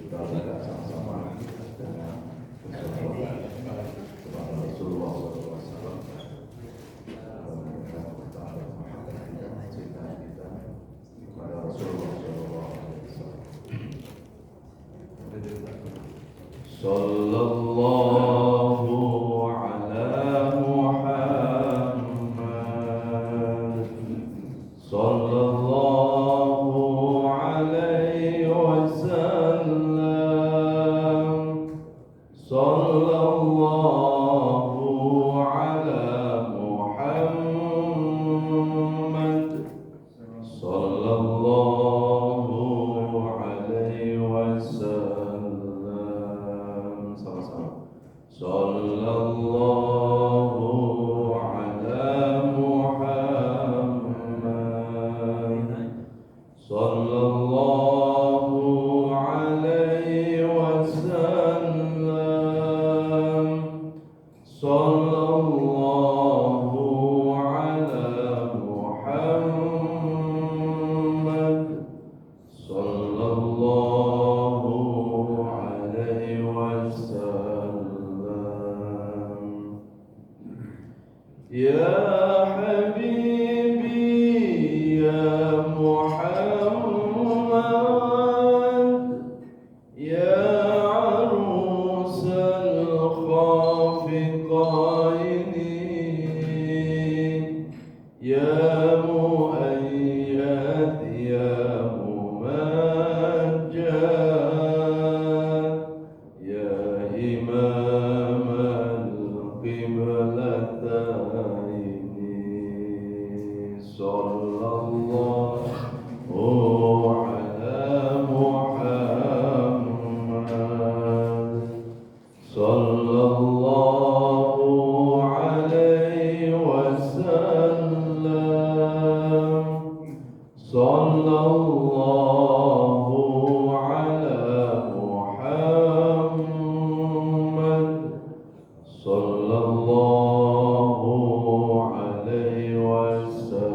Kita akan sama-sama dengan bersolawat kepada Rasulullah SAW. Kepada Rasulullah SAW. Sallallahu ala Muhammad. Sallallahu alaihi wasallam. Sallallahu ala Muhammad. Sallallahu alaihi wasallam. Sama-sama. Sallallahu ala Muhammad. Sallallahu alaihi wasallam. Sallallahu ala Muhammad. Sallallahu alaihi wasallam. Ya Habibi ya Muhammad, ya arusal khafiqaini, ya muayyad ya mumajjad, ya imam al-qiblataini. Sallallahu ala Muhammad. Sallallahu alaihi wasallam. Sallallahu ala Muhammad. Sallallahu alaihi wasallam.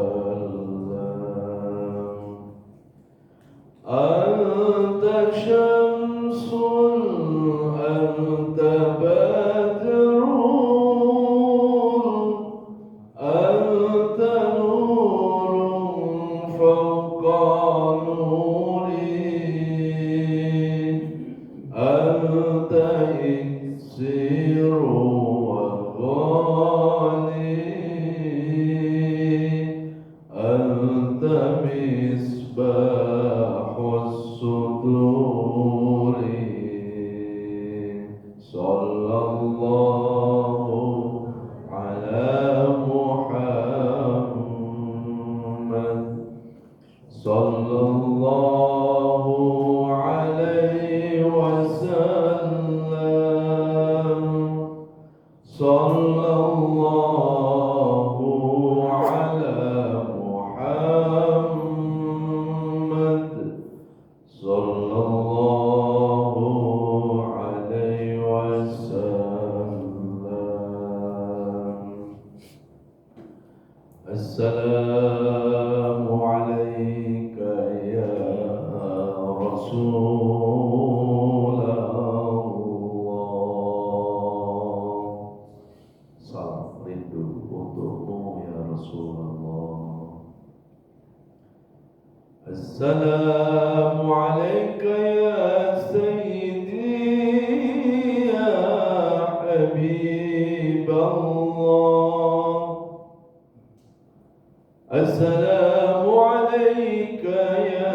Anta syamsun, anta badrun, anta nurun fawqa nuri, anta iksiru wa ghani, anta misbahus suduri. Sallallahu ala Muhammad. Sallallahu alaihi wasallam. Sallallahu ala Muhammad. Sallallahu alaihi wasallam. Assalamu alayka ya Rasulullah. Salam rindu untukmu ya Rasulullah. Assalamu alayka ya Sayyidi ya Habiballah. Assalamu alayka ya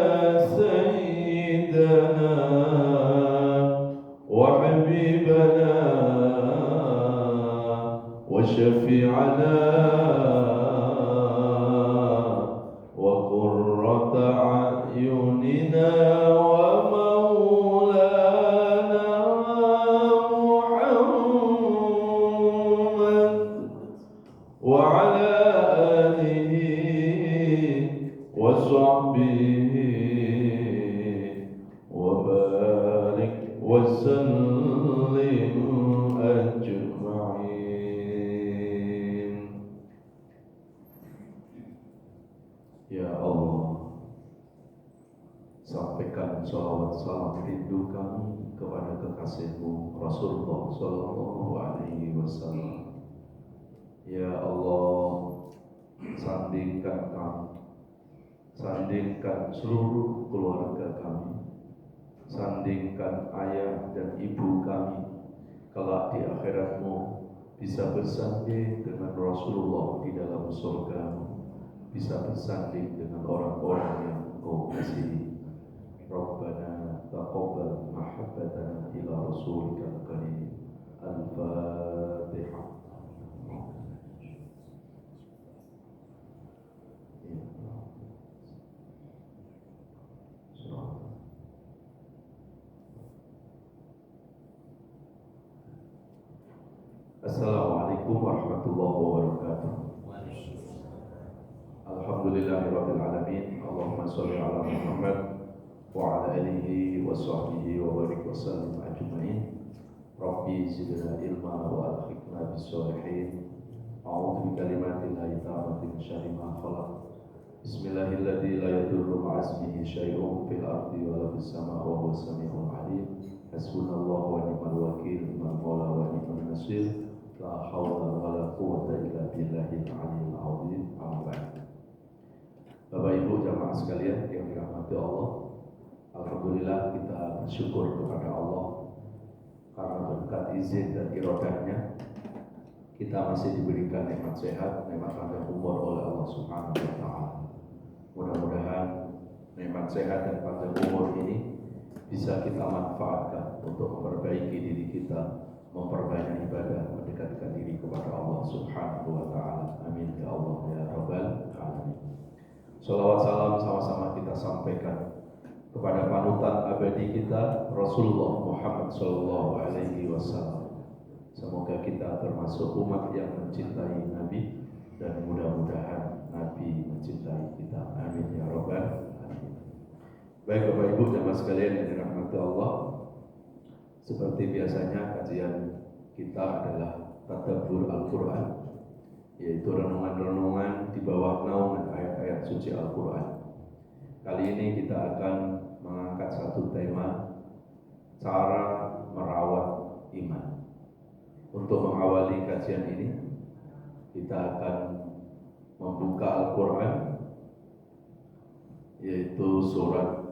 Sayyidana wa Habibana wa Shafi'ana wa qurrata a'yunina wa maulana Muhammad wa ala وصحبه وبارك وسلم أجمعين. Ya Allah, sampaikan sholawat salam rindu kami kepada kekasihmu Rasulullah Sallallahu Alaihi Wasallam. Ya Allah, sandingkan kami, sandingkan seluruh keluarga kami, sandingkan ayah dan ibu kami, kelak di akhiratmu bisa bersanding dengan Rasulullah di dalam surga, bisa bersanding dengan orang-orang yang Engkau kasihi. Rabbana taqabbal mahabbatana ila rasulika karim. Al-Fatihah. Assalamualaikum warahmatullahi wabarakatuh. Alhamdulillahirabbil alamin. Allahumma shalli ala Muhammad wa ala alihi wa sahbihi wa barik wa sallim ajma'in. Rabbi zidna ilma wa alhiqna bis-shalihin. A'udzu bi kalimatillahi tammati min syarri ma khalaq. Bismillahilladzi la yadurru ma'a ismihi syai'un fil ardi wa la fis samaa'i wa huwas samii'ul 'aliim. Hasbunallahu wa ni'mal wakeel, ni'mal mawla wa ni'man nasir. La haula wa la quwwata illa billahil 'aliyyil 'azim. Amma ba'd. Bapak Ibu jamaah sekalian yang dirahmati Allah, alhamdulillah kita bersyukur kepada Allah karena berkat izin dan iradahnya kita masih diberikan nikmat sehat, nikmat panjang umur oleh Allah Subhanahu wa taala. Mudah-mudahan nikmat sehat dan panjang umur ini bisa kita manfaatkan untuk memperbaiki diri kita, memperbanyak ibadah, mendekatkan diri kepada Allah Subhanahu wa taala. Amin ya Allah ya rabbal alamin. Shalawat salam sama-sama kita sampaikan kepada panutan abadi kita Rasulullah Muhammad Sallallahu Alaihi Wasallam. Semoga kita termasuk umat yang mencintai Nabi dan mudah-mudahan Nabi mencintai kita. Amin ya rabbal alamin. Baik Bapak Ibu jamaah sekalian yang dirahmati Allah, seperti biasanya kajian kita adalah tadabbur Al-Quran, yaitu renungan-renungan di bawah naungan ayat-ayat suci Al-Quran. Kali ini kita akan mengangkat satu tema, cara merawat iman. Untuk mengawali kajian ini, kita akan membuka Al-Quran, yaitu surat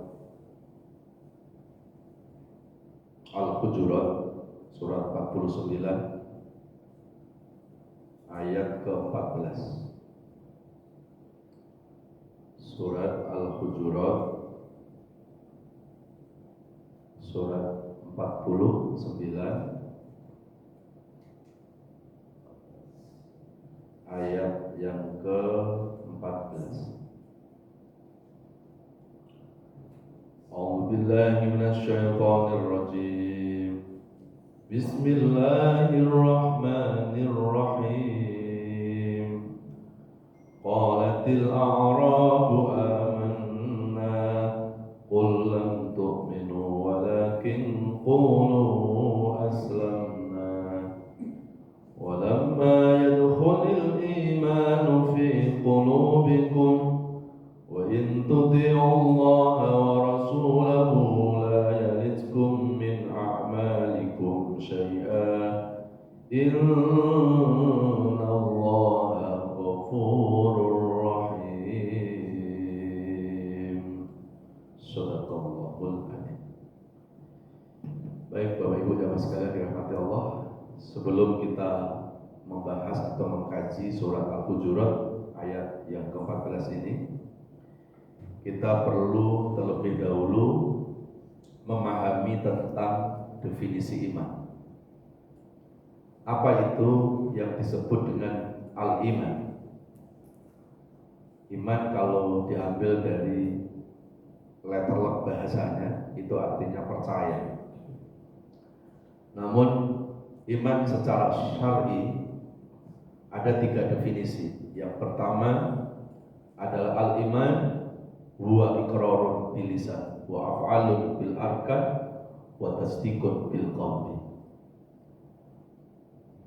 Al-Hujurat, surat 49, ayat ke-14. Surat Al-Hujurat, surat 49, ayat yang ke-14. A'udzu billahi minasy syaithanir rajim. Bismillahirrahmanirrahim. Qalatil a'rabu amanna qul lam tu'minu walakin qulu aslamna walamma yadkhulil imanu fi qulubikum wa in tuti'u Allaha wa rasulahu la yalitkum min a'malikum syai'an inna Allaha ghafurur rahim. Shadaqallahul adzim. Baik Bapak Ibu jamaah sekalian dirahmati Allah, sebelum kita membahas atau mengkaji surat Al-Hujurat ayat yang ke-14 ini, kita perlu terlebih dahulu memahami tentang definisi iman. Apa itu yang disebut dengan al-iman? Iman kalau diambil dari letterlock bahasanya itu artinya percaya. Namun iman secara syar'i ada 3 definisi. Yang pertama adalah al-iman huwa iqrarun bil lisan wa af'alun bil arkan wa tasdiqun bil qalbi.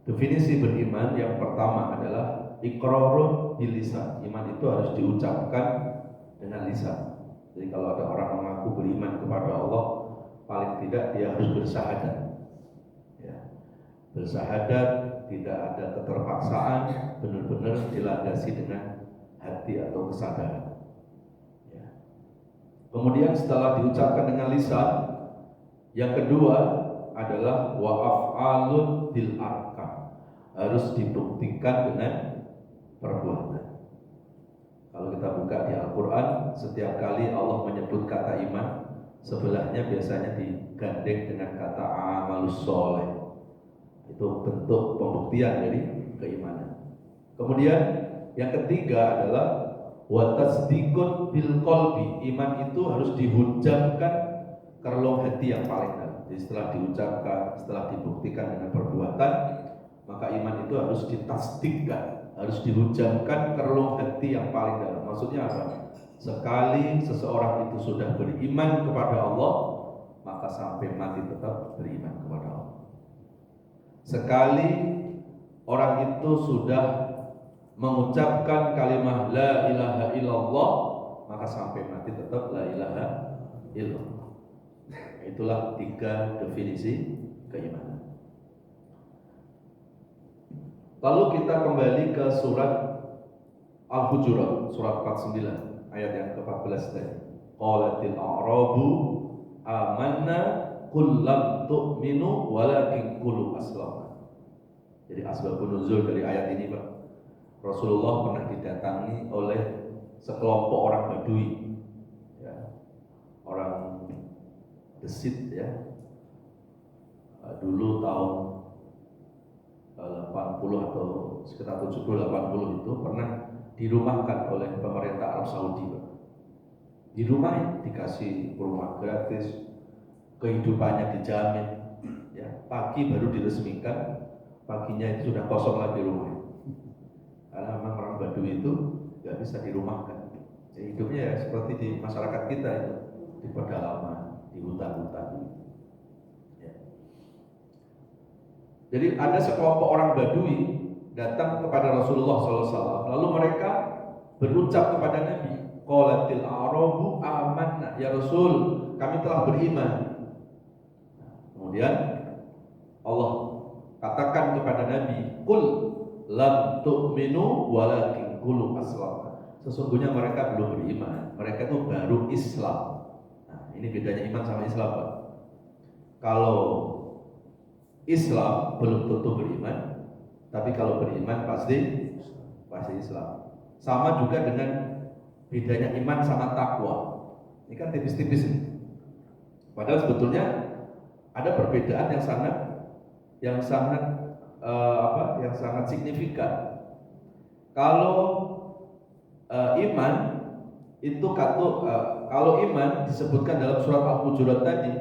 Definisi beriman yang pertama adalah iqrarun bil lisan. Iman itu harus diucapkan dengan lisan. Jadi kalau ada orang mengaku kepada Allah, paling tidak dia harus bersyahadat. Ya. Bersyahadat, tidak ada keterpaksaan, benar-benar dilandasi dengan hati atau kesadaran. Ya. Kemudian setelah diucapkan dengan lisan, yang kedua adalah wa af'alun bil arkan, harus dibuktikan dengan perbuatan. Kalau kita buka di Al-Quran, setiap kali Allah menyebut kata iman, sebelahnya biasanya digandeng dengan kata amalus soleh. Itu bentuk pembuktian dari keimanan. Kemudian yang ketiga adalah wa tasdiqun bil qalbi. Iman itu harus dihujamkan ke relung hati yang paling dalam. Jadi setelah diucapkan, setelah dibuktikan dengan perbuatan, maka iman itu harus ditasdikkan, harus dihujamkan ke relung hati yang paling dalam. Maksudnya apa? Sekali seseorang itu sudah beriman kepada Allah, maka sampai mati tetap beriman kepada Allah. Sekali orang itu sudah mengucapkan kalimat la ilaha illallah, maka sampai mati tetap la ilaha illallah. Itulah 3 definisi keimanan. Lalu kita kembali ke surat Al-Hujurat, surat 49, ayat yang ke-14 tadi. Qalatil a'rabu amanna qul lam tu'minu walakin qulu aslamna. Jadi asbabun nuzul dari ayat ini, Pak. Rasulullah pernah didatangi oleh sekelompok orang Badui, ya, orang Desit, ya. Dulu tahun 80 atau sekitar 70-80 itu pernah dirumahkan oleh pemerintah Arab Saudi, Pak. Dirumahin, dikasih rumah gratis, kehidupannya dijamin, ya. Pagi baru diresmikan, paginya itu sudah kosong lagi rumahnya. Karena memang orang Badui itu nggak bisa dirumahkan. Jadi hidupnya ya seperti di masyarakat kita itu, di pedalaman, di hutan-hutan. Ya. Jadi ada sekelompok orang Badui datang kepada Rasulullah SAW. Lalu mereka berucap kepada Nabi, qalatil a'rabu amanna, ya Rasul, kami telah beriman. Kemudian Allah katakan kepada Nabi, qul lam tu'minu walakin qulu aslamna. Sesungguhnya mereka belum beriman, mereka itu baru Islam. Nah, ini bedanya iman sama Islam, Pak. Kalau Islam belum tentu beriman, tapi kalau beriman pasti Islam. Sama juga dengan bedanya iman sama takwa. Ini kan tipis-tipis ini. Padahal sebetulnya ada perbedaan yang sangat signifikan. Kalau iman itu kalau iman disebutkan dalam surat Al-Hujurat tadi,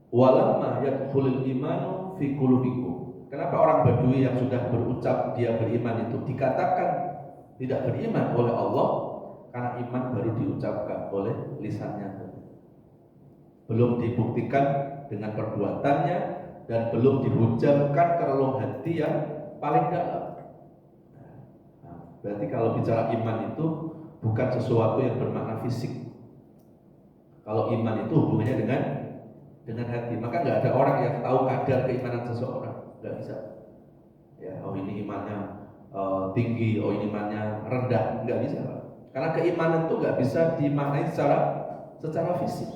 walamma yadkhulul imanu fi qulubikum. Kenapa orang Badui yang sudah berucap dia beriman itu dikatakan tidak beriman oleh Allah? Karena iman baru diucapkan oleh lisannya, belum dibuktikan dengan perbuatannya, dan belum dihujamkan ke relung hati yang paling dalam. Nah, berarti kalau bicara iman itu bukan sesuatu yang bermakna fisik. Kalau iman itu hubungannya dengan hati, maka nggak ada orang yang tahu kadar keimanan seseorang, nggak bisa. Ya, oh ini imannya tinggi, oh ini imannya rendah, nggak bisa, Pak. Karena keimanan itu nggak bisa dimaknai secara fisik.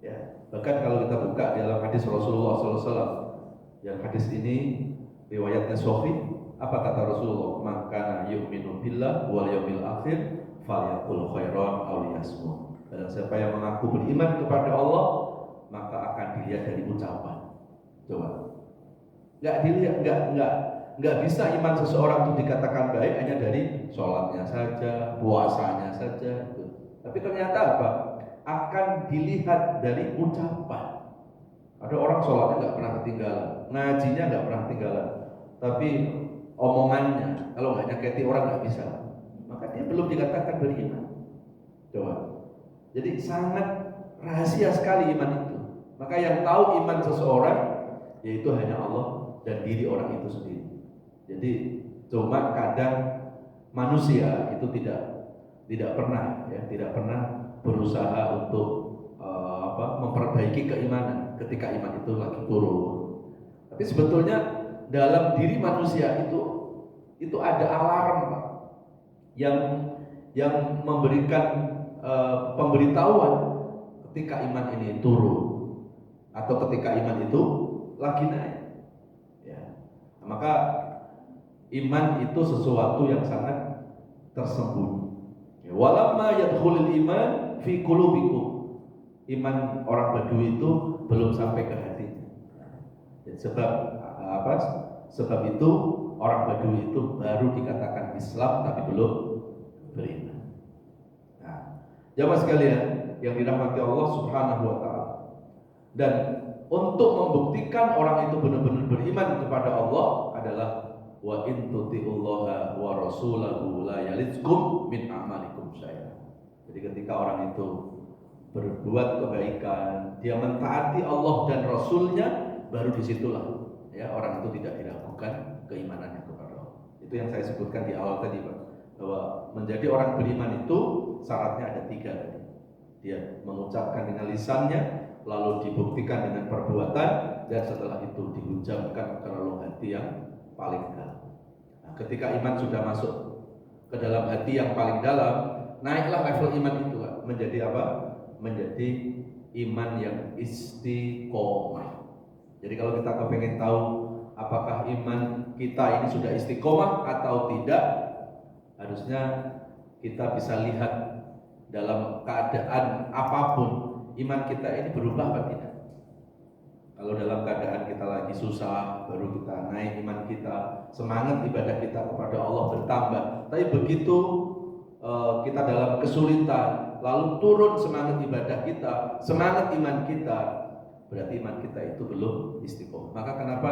Ya, bahkan kalau kita buka dalam hadis Rasulullah SAW, yang hadis ini riwayatnya Sahih, apa kata Rasulullah? Maka yu'minu billah wal yaumil akhir falyaqul khairan aw liyasmut. Dan siapa yang mengaku beriman kepada Allah, maka akan dilihat dari ucapan. Coba, nggak bisa iman seseorang itu dikatakan baik hanya dari sholatnya saja, puasanya saja. Tapi ternyata apa? Akan dilihat dari ucapan. Ada orang sholatnya nggak pernah ketinggalan, ngajinya nggak pernah ketinggalan, tapi omongannya kalau nggak nyakiti orang nggak bisa, maka dia belum dikatakan beriman. Coba. Jadi sangat rahasia sekali iman itu. Maka yang tahu iman seseorang yaitu hanya Allah dan diri orang itu sendiri. Jadi cuma kadang manusia itu tidak pernah berusaha untuk memperbaiki keimanan ketika iman itu lagi turun. Tapi sebetulnya dalam diri manusia itu ada alarm, Pak, yang memberikan pemberitahuan ketika iman ini turun atau ketika iman itu lagi naik. Ya. Maka iman itu sesuatu yang sangat tersembunyi. Ya, walamma yadkhulul iman fi qulubikum. Iman orang Badui itu belum sampai ke hati. Ya, sebab itu orang Badui itu baru dikatakan Islam tapi belum beriman. Nah, jamaah sekalian yang dirahmati Allah Subhanahu wa taala. Dan untuk membuktikan orang itu benar-benar beriman kepada Allah adalah wa in tuti'ullaha wa rasulahu la yalidkum min a'malikum syai'a. Jadi ketika orang itu berbuat kebaikan, dia mentaati Allah dan Rasulnya, baru disitulah ya orang itu tidak diragukan keimanannya kepada Allah. Itu yang saya sebutkan di awal tadi, Pak, bahwa menjadi orang beriman itu syaratnya ada 3 tadi. Dia mengucapkan dengan lisannya, lalu dibuktikan dengan perbuatan, dan setelah itu diucapkan ke relung hati yang paling dalam. Nah, ketika iman sudah masuk ke dalam hati yang paling dalam, naiklah level iman itu, Pak, menjadi apa? Menjadi iman yang istiqomah. Jadi kalau kita kepengen tahu apakah iman kita ini sudah istiqomah atau tidak, harusnya kita bisa lihat dalam keadaan apapun iman kita ini berubah atau tidak. Kalau dalam keadaan kita lagi susah, baru kita naik iman kita, semangat ibadah kita kepada Allah bertambah. Tapi begitu kita dalam kesulitan, lalu turun semangat ibadah kita, semangat iman kita, berarti iman kita itu belum istiqomah. Maka kenapa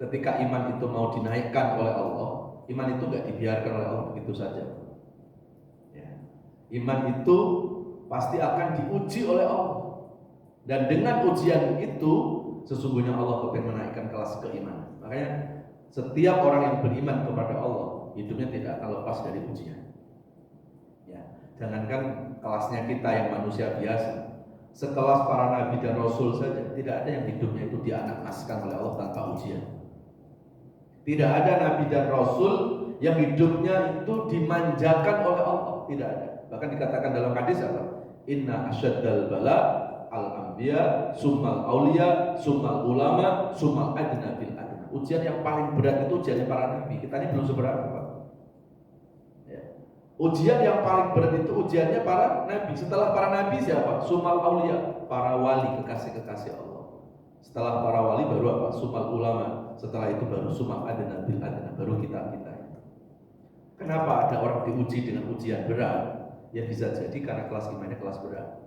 ketika iman itu mau dinaikkan oleh Allah, iman itu gak dibiarkan oleh Allah begitu saja. Ya. Iman itu pasti akan diuji oleh Allah. Dan dengan ujian itu, sesungguhnya Allah akan menaikkan kelas keimanan. Makanya setiap orang yang beriman kepada Allah, hidupnya tidak akan lepas dari ujian. Jangankan kelasnya kita yang manusia biasa, sekelas para nabi dan rasul saja, tidak ada yang hidupnya itu dianakaskan oleh Allah tanpa ujian. Tidak ada nabi dan rasul yang hidupnya itu dimanjakan oleh Allah, tidak ada. Bahkan dikatakan dalam hadis apa? Inna asyaddal bala al-anbiya, summal auliya, summal ulama, summal adna bil adna. Ujian yang paling berat itu ujian para nabi. Kita ini belum seberapa, Pak. Ujian yang paling berat itu ujiannya para nabi. Setelah para nabi siapa? Sumal aulia, para wali, kekasih-kekasih Allah. Setelah para wali baru apa? Sumal ulama. Setelah itu baru sumal adna bil adna, baru kita. Kenapa ada orang diuji dengan ujian berat? Ya bisa jadi karena kelas imannya kelas berat.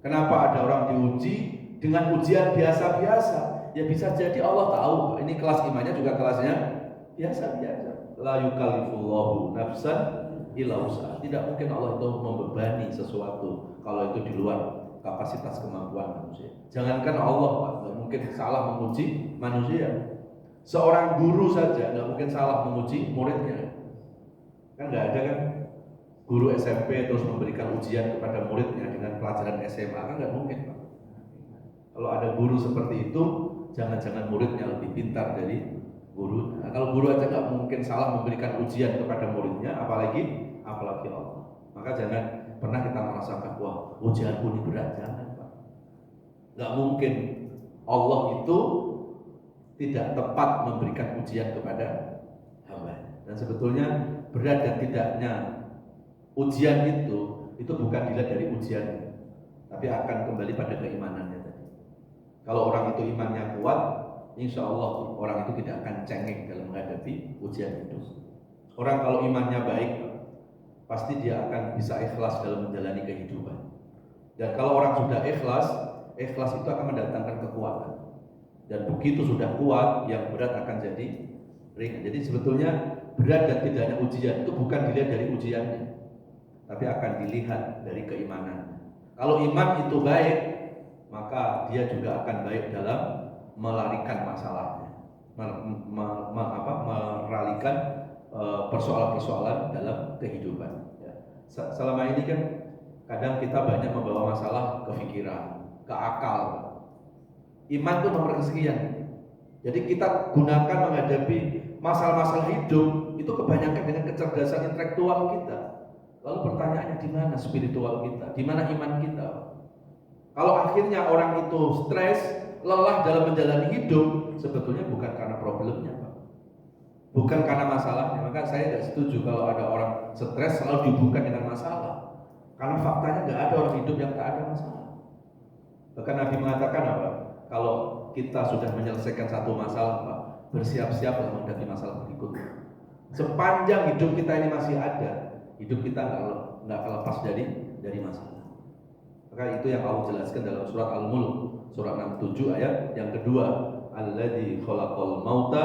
Kenapa ada orang diuji dengan ujian biasa-biasa? Ya bisa jadi Allah tahu ini kelas imannya juga kelasnya biasa-biasa. La yukallifullahu nafsan illa usaha. Tidak mungkin Allah itu membebani sesuatu kalau itu di luar kapasitas kemampuan manusia. Jangankan Allah, Pak, nggak mungkin salah menguji manusia. Seorang guru saja nggak mungkin salah menguji muridnya. Kan nggak ada kan guru SMP terus memberikan ujian kepada muridnya dengan pelajaran SMA, kan nggak mungkin, Pak. Kalau ada guru seperti itu, jangan-jangan muridnya lebih pintar dari guru. Nah, kalau guru aja nggak mungkin salah memberikan ujian kepada muridnya, apalagi Allah. Maka jangan pernah kita merasakan wah ujianku ini berat, jangan, Pak. Nggak mungkin Allah itu tidak tepat memberikan ujian kepada hamba. Dan sebetulnya berat dan tidaknya ujian itu bukan dilihat dari ujiannya, tapi akan kembali pada keimanannya tadi. Kalau orang itu imannya kuat, insya Allah orang itu tidak akan cengeng dalam menghadapi ujian itu. Orang kalau imannya baik, pasti dia akan bisa ikhlas dalam menjalani kehidupan. Dan kalau orang sudah ikhlas itu akan mendatangkan kekuatan. Dan begitu sudah kuat, yang berat akan jadi ringan. Jadi sebetulnya berat dan tidaknya ujian itu bukan dilihat dari ujiannya, tapi akan dilihat dari keimanannya. Kalau iman itu baik, maka dia juga akan baik dalam melarikan masalahnya, meralikan persoalan-persoalan dalam kehidupan. Selama ini kan kadang kita banyak membawa masalah ke pikiran, ke akal. Iman itu nomor kesekian. Jadi kita gunakan menghadapi masalah-masalah hidup itu kebanyakan dengan kecerdasan intelektual kita. Lalu pertanyaannya, di mana spiritual kita? Di mana iman kita? Kalau akhirnya orang itu stres, lelah dalam menjalani hidup, sebetulnya bukan karena problemnya, Pak. Bukan karena masalahnya. Maka saya tidak setuju kalau ada orang stres selalu dihubungkan dengan masalah. Karena faktanya tidak ada orang hidup yang tak ada masalah. Bahkan Nabi mengatakan apa? Kalau kita sudah menyelesaikan satu masalah, Pak, bersiap-siap menghadapi masalah berikutnya. Sepanjang hidup kita ini masih ada, hidup kita nggak lepas dari masalah. Maka itu yang Allah jelaskan dalam surat Al-Mulk, surat 67 ayat yang kedua, Alladzi khalaqal mauta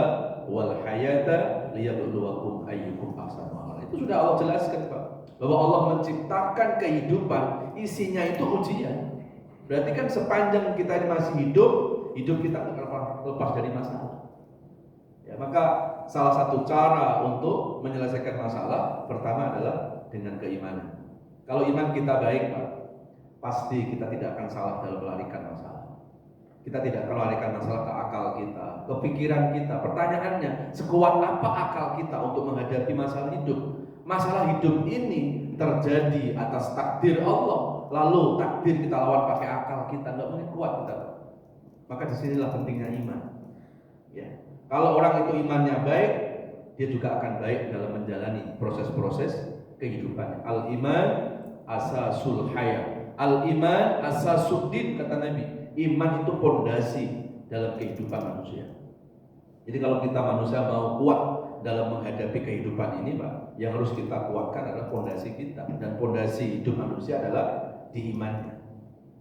wal hayata liyabluwakum ayyukum ahsanu amala. Itu sudah Allah jelaskan, Pak, bahwa Allah menciptakan kehidupan, isinya itu ujian. Berarti kan sepanjang kita ini masih hidup kita akan lepas dari masalah. Ya, maka salah satu cara untuk menyelesaikan masalah pertama adalah dengan keimanan. Kalau iman kita baik, Pak, pasti kita tidak akan salah dalam melarikan masalah. Kita tidak akan melarikan masalah ke akal kita, ke pikiran kita. Pertanyaannya, sekuat apa akal kita untuk menghadapi masalah hidup? Masalah hidup ini terjadi atas takdir Allah, lalu takdir kita lawan pakai akal kita, nggak mungkin kuat kita. Maka disinilah pentingnya iman. Ya. Kalau orang itu imannya baik, dia juga akan baik dalam menjalani proses-proses kehidupannya. Al-iman asasul haya, al-iman asasuddin, kata Nabi. Iman itu pondasi dalam kehidupan manusia. Jadi kalau kita manusia mau kuat dalam menghadapi kehidupan ini, Pak, yang harus kita kuatkan adalah pondasi kita. Dan pondasi hidup manusia adalah di imannya.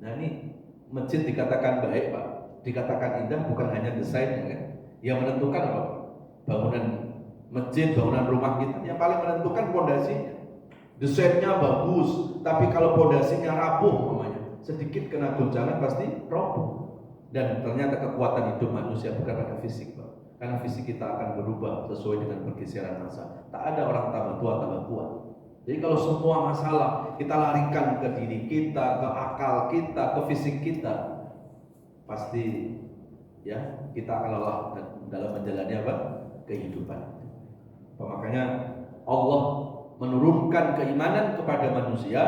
Nah, ini masjid dikatakan baik, Pak, dikatakan indah bukan hanya desainnya, kan? Yang menentukan apa? Bangunan masjid, bangunan rumah kita, yang paling menentukan pondasinya. Desainnya bagus, tapi kalau pondasinya rapuh, namanya sedikit kena goncangan pasti roboh. Dan ternyata kekuatan hidup manusia bukan pada fisik, Pak. Karena fisik kita akan berubah sesuai dengan pergeseran masa. Tak ada orang tambah tua tambah kuat. Jadi kalau semua masalah kita larikan ke diri kita, ke akal kita, ke fisik kita, pasti ya kita akan lelah dalam menjalani apa? Kehidupan. Makanya Allah menurunkan keimanan kepada manusia,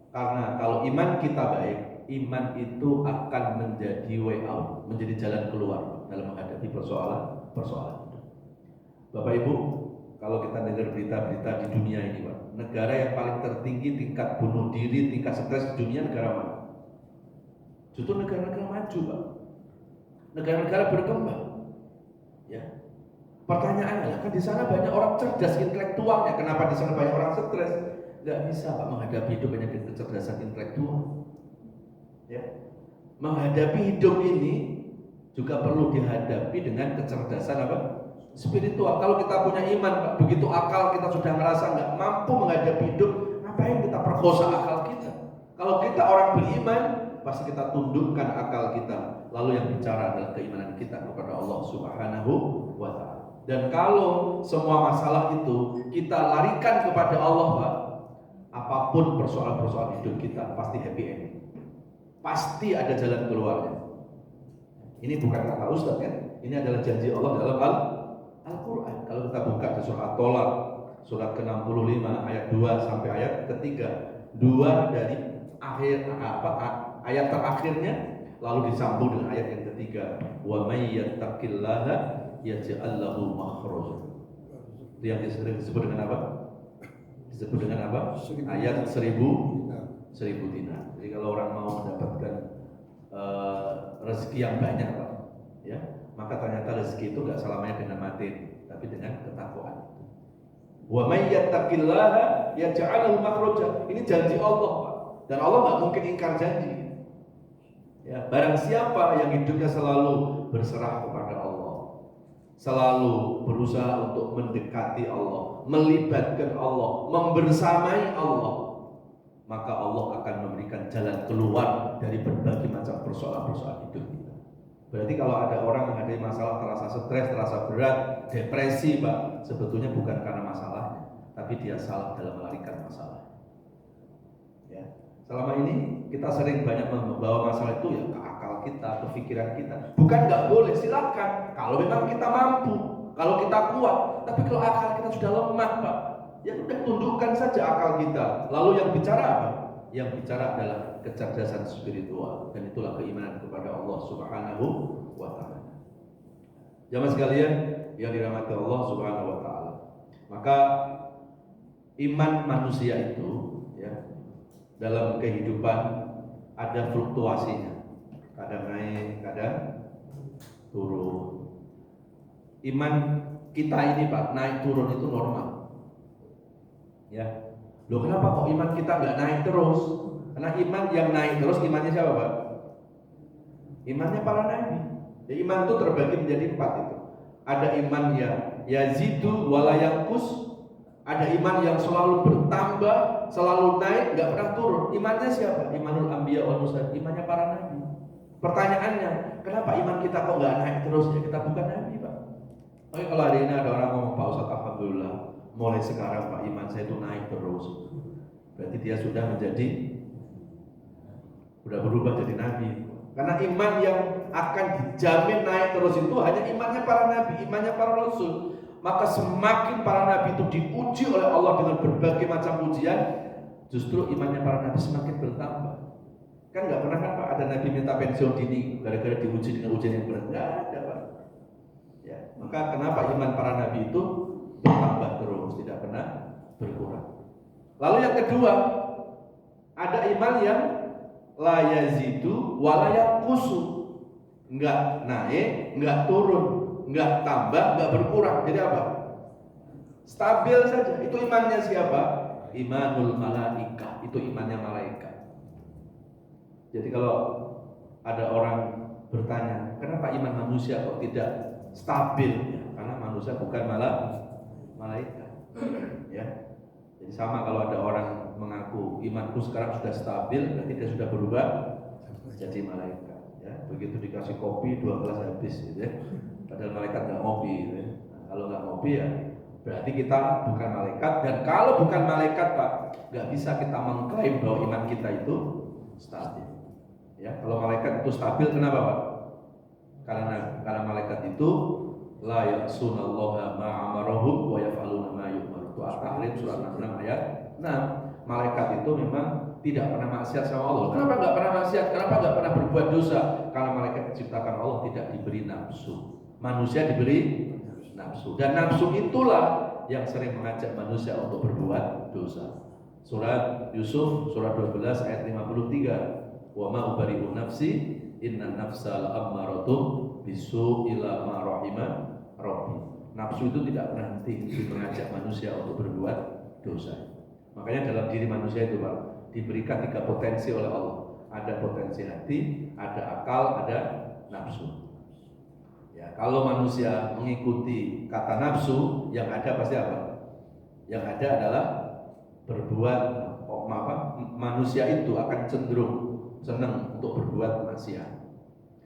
karena kalau iman kita baik, iman itu akan menjadi way out, menjadi jalan keluar dalam menghadapi persoalan. Bapak Ibu, kalau kita dengar berita-berita di dunia ini, Pak, negara yang paling tertinggi tingkat bunuh diri, tingkat stres di dunia negara mana? Justru negara-negara maju, Pak. Negara-negara berkembang. Ya. Pertanyaannya, kan di sana banyak orang cerdas intelektualnya. Kenapa di sana banyak orang stres? Nggak bisa, Pak, menghadapi hidup hanya dengan kecerdasan intelektual. Ya. Menghadapi hidup ini juga perlu dihadapi dengan kecerdasan apa? Spiritual. Kalau kita punya iman, Pak, begitu akal kita sudah merasa nggak mampu menghadapi hidup, ngapain kita perkosa akal kita? Kalau kita orang beriman, pasti kita tundukkan akal kita. Lalu yang bicara adalah keimanan kita kepada Allah Subhanahu wa Ta'ala. Dan kalau semua masalah itu kita larikan kepada Allah, Pak, apapun persoalan-persoalan hidup kita pasti happy ending. Pasti ada jalan keluarnya. Ini bukan kata Ustaz, kan? Ini adalah janji Allah dalam Al-Quran. Kalau kita buka di surat At-Tolak, surat ke-65 ayat 2 sampai ayat ke-3, 2 dari ayat terakhirnya lalu disambung dengan ayat yang ketiga, wa may yattaqillaha yaj'al lahu makhraja. Itu yang disebut dengan apa? Disebut dengan apa? Ayat 1000 dinar. Jadi kalau orang mau mendapatkan rezeki yang banyak, Pak, ya, maka ternyata rezeki itu nggak selamanya dengan materi, tapi dengan ketakwaan. Wa may yattaqillaha yaj'al lahu makhraja. Ini janji Allah, Pak. Dan Allah nggak mungkin ingkar janji. Ya, barang siapa yang hidupnya selalu berserah kepada Allah, selalu berusaha untuk mendekati Allah, melibatkan Allah, membersamai Allah, maka Allah akan memberikan jalan keluar dari berbagai macam persoalan-persoalan hidup kita. Berarti kalau ada orang menghadapi masalah terasa stres, terasa berat, depresi, Pak, sebetulnya bukan karena masalahnya, tapi dia salah dalam melarikan masalah. Ya. Selama ini kita sering banyak membawa masalah itu ya ke akal kita, ke pikiran kita. Bukan nggak boleh, silakan. Kalau memang kita mampu, kalau kita kuat. Tapi kalau akal kita sudah lemah, Pak, ya udah tundukkan saja akal kita. Lalu yang bicara apa? Yang bicara adalah kecerdasan spiritual, dan itulah keimanan kepada Allah Subhanahu wa Ta'ala. Jamaah sekalian yang dirahmati Allah Subhanahu wa Ta'ala, maka iman manusia itu ya, dalam kehidupan ada fluktuasinya, kadang naik, kadang turun. Iman kita ini Pak, naik turun itu normal. Ya, loh kenapa kok iman kita nggak naik terus? Karena iman yang naik terus imannya siapa Pak? Imannya para nabi. Ya, iman itu terbagi menjadi 4 itu. Ada iman yang yazidu wala yanqus. Ada iman yang selalu bertambah, selalu naik, nggak pernah turun. Imannya siapa? Imanul anbiya wal mursalin, imannya para nabi. Pertanyaannya, kenapa iman kita kok nggak naik terus? Ya kita bukan nabi Pak. Oke, kalau hari ini ada orang ngomong, Pak Ustadz, alhamdulillah, mulai sekarang Pak iman saya itu naik terus. Berarti dia sudah berubah jadi nabi. Karena iman yang akan dijamin naik terus itu hanya imannya para nabi, imannya para rasul. Maka semakin para nabi itu diuji oleh Allah dengan berbagai macam ujian, justru imannya para nabi semakin bertambah. Kan nggak pernah kan Pak ada nabi minta pensiun dini gara-gara diuji dengan ujian yang berat? Nggak ada Pak. Ya, maka kenapa iman para nabi itu bertambah terus, tidak pernah berkurang. Lalu yang kedua, ada iman yang la yazidu wala yanqusu, enggak naik, enggak turun, enggak tambah, enggak berkurang. Jadi apa? Stabil saja. Itu imannya siapa? Imanul malaika. Itu imannya malaikat. Jadi kalau ada orang bertanya, kenapa iman manusia kok tidak stabil? Ya, karena manusia bukan malaikat. Ya. Jadi sama kalau ada orang mengaku imanku sekarang sudah stabil, berarti dia sudah berubah jadi malaikat. Ya, begitu dikasih kopi 2 gelas habis, gitu ya. Padahal malaikat nggak ngopi. Gitu ya. Nah, kalau nggak ngopi ya berarti kita bukan malaikat. Dan kalau bukan malaikat Pak, nggak bisa kita mengklaim bahwa iman kita itu stabil. Ya, kalau malaikat itu stabil, kenapa Pak? Karena malaikat itu la ya'sunallaha ma amarahum wa yaf'aluna ma yu'maru. Itu At-Tahrim surat 66 ayat 6. Malaikat itu memang tidak pernah maksiat sama Allah. Kenapa nggak pernah maksiat? Kenapa nggak pernah berbuat dosa? Karena malaikat diciptakan Allah tidak diberi nafsu. Manusia diberi nafsu. Dan nafsu itulah yang sering mengajak manusia untuk berbuat dosa. Surat Yusuf surat 12 ayat 53. Wa ma ubari'u nafsi inna nafsa la'ammaratun bisu ila ma rahima rabbi. Nafsu itu tidak pernah henti mengajak manusia untuk berbuat dosa. Makanya dalam diri manusia itu Pak, diberikan 3 potensi oleh Allah. Ada potensi hati, ada akal, ada nafsu. Ya, kalau manusia mengikuti kata nafsu, yang ada pasti apa? Yang ada adalah berbuat manusia itu akan cenderung senang untuk berbuat maksiat.